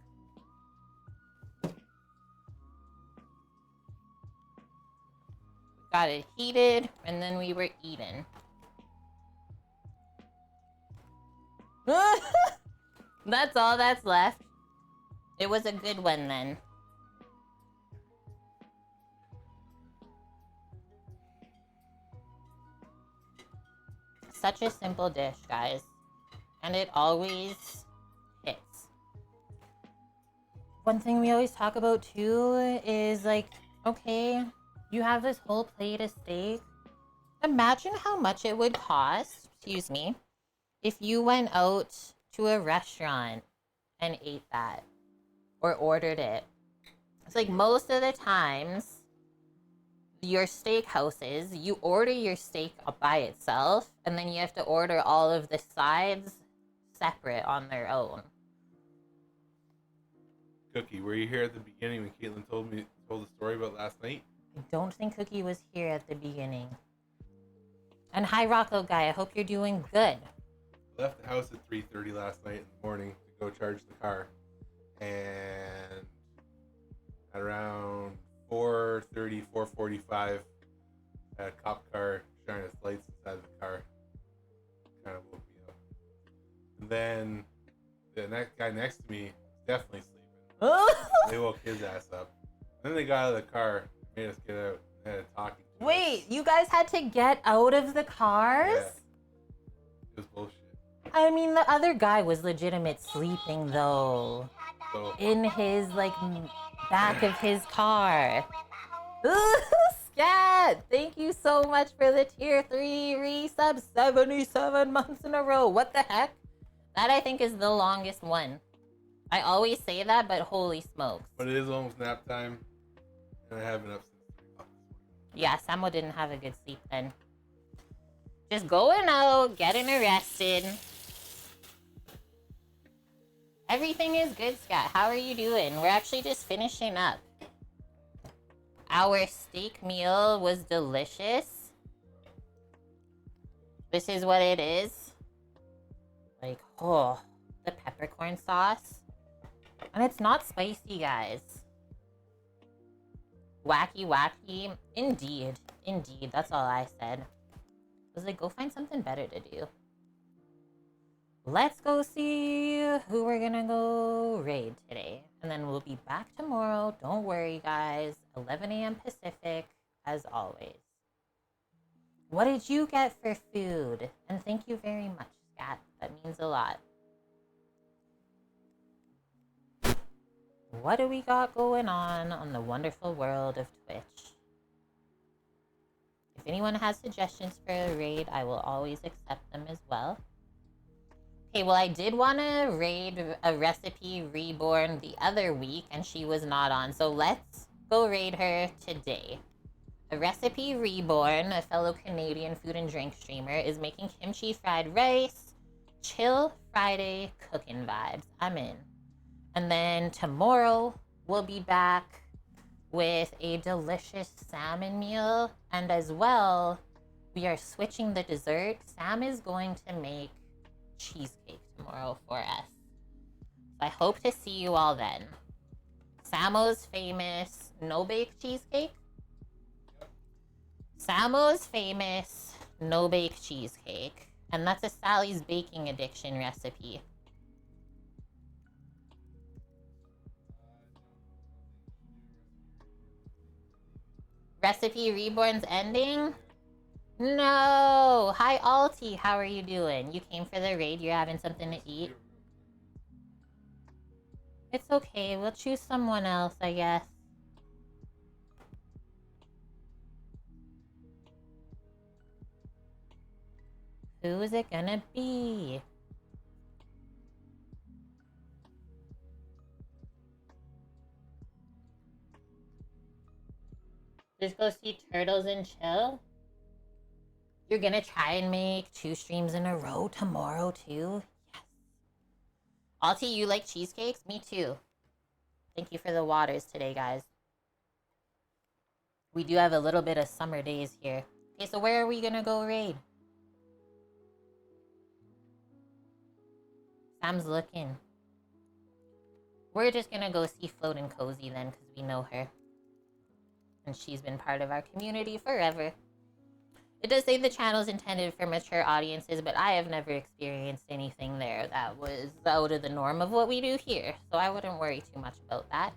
Got it heated, and then we were eating. That's all that's left. It was a good one then. Such a simple dish, guys. And it always hits. One thing we always talk about too is like, okay, you have this whole plate of steak. Imagine how much it would cost, excuse me, if you went out to a restaurant and ate that or ordered it. It's like most of the times, your steakhouses, you order your steak by itself, and then you have to order all of the sides separate on their own. Cookie, were you here at the beginning when Caitlin told the story about last night? I don't think Cookie was here at the beginning. And hi, Rocco guy. I hope you're doing good. I left the house at 3:30 last night in the morning to go charge the car, and at around 4:30, 4:45, a cop car shining its lights inside the car. Kind of woke me up. And then the next guy next to me was definitely sleeping. They woke his ass up. And then they got out of the car, made us get out, and had a talking to Wait, us. you guys had to get out of the cars? Yeah. It was bullshit. I mean, the other guy was legitimate sleeping though. So In his, like, back of his car. Ooh, Scat! Thank you so much for the tier 3 resub 77 months in a row. What the heck? That, I think, is the longest one. I always say that, but holy smokes. but it is almost nap time, and I haven't been up since 3 o'clock this morning. Yeah, Samo didn't have a good sleep then. Just going out, getting arrested. Everything is good, Scott. How are you doing? We're actually just finishing up. Our steak meal was delicious. This is what it is. Like, oh, the peppercorn sauce. And it's not spicy, guys. Wacky, wacky. Indeed. Indeed. That's all I said. I was like, go find something better to do. Let's go see who we're gonna go raid today. And then we'll be back tomorrow. Don't worry, guys. 11 a.m. Pacific, as always. What did you get for food? And thank you very much, Scat. That means a lot. What do we got going on the wonderful world of Twitch? If anyone has suggestions for a raid, I will always accept them as well. Okay, well, I did want to raid a Recipe Reborn the other week, and she was not on. So let's go raid her today. A Recipe Reborn, a fellow Canadian food and drink streamer, is making kimchi fried rice. Chill Friday cooking vibes. I'm in. And then tomorrow, we'll be back with a delicious salmon meal. And as well, we are switching the dessert. Sam is going to make cheesecake tomorrow for us. I hope to see you all then. Samo's famous no-bake cheesecake. Samo's famous no-bake cheesecake. And that's a Sally's Baking Addiction recipe. Recipe Reborn's ending? No! Hi, Alti. How are you doing? You came for the raid. You're having something to eat? It's okay. We'll choose someone else, I guess. Who is it gonna be? Just go see Turtles and chill? You're gonna try and make 2 streams in a row tomorrow too? Yes. Alti, you like cheesecakes? Me too. Thank you for the waters today, guys. We do have a little bit of summer days here. Okay, so where are we gonna go raid? Sam's looking. We're just gonna go see Float and Cozy then, because we know her. And she's been part of our community forever. It does say the channel is intended for mature audiences, but I have never experienced anything there that was out of the norm of what we do here. So I wouldn't worry too much about that.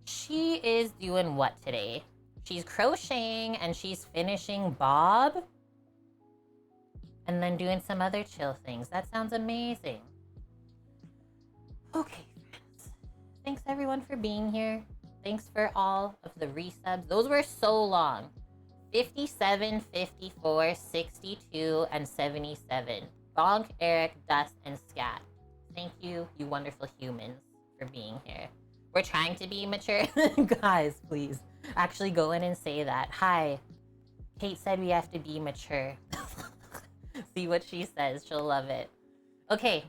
She is doing what today? She's crocheting and she's finishing Bob. And then doing some other chill things. That sounds amazing. Okay, friends. Thanks everyone for being here. Thanks for all of the resubs. Those were so long. 57, 54, 62, and 77. Bonk, Eric, Dust, and Scat. Thank you, you wonderful humans, for being here. We're trying to be mature. Guys, please. Actually go in and say that. Hi. Kate said we have to be mature. See what she says. She'll love it. Okay.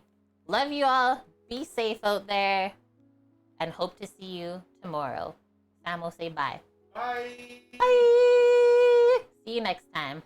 Love you all. Be safe out there. And hope to see you tomorrow. Sam will say bye. Bye. Bye. See you next time.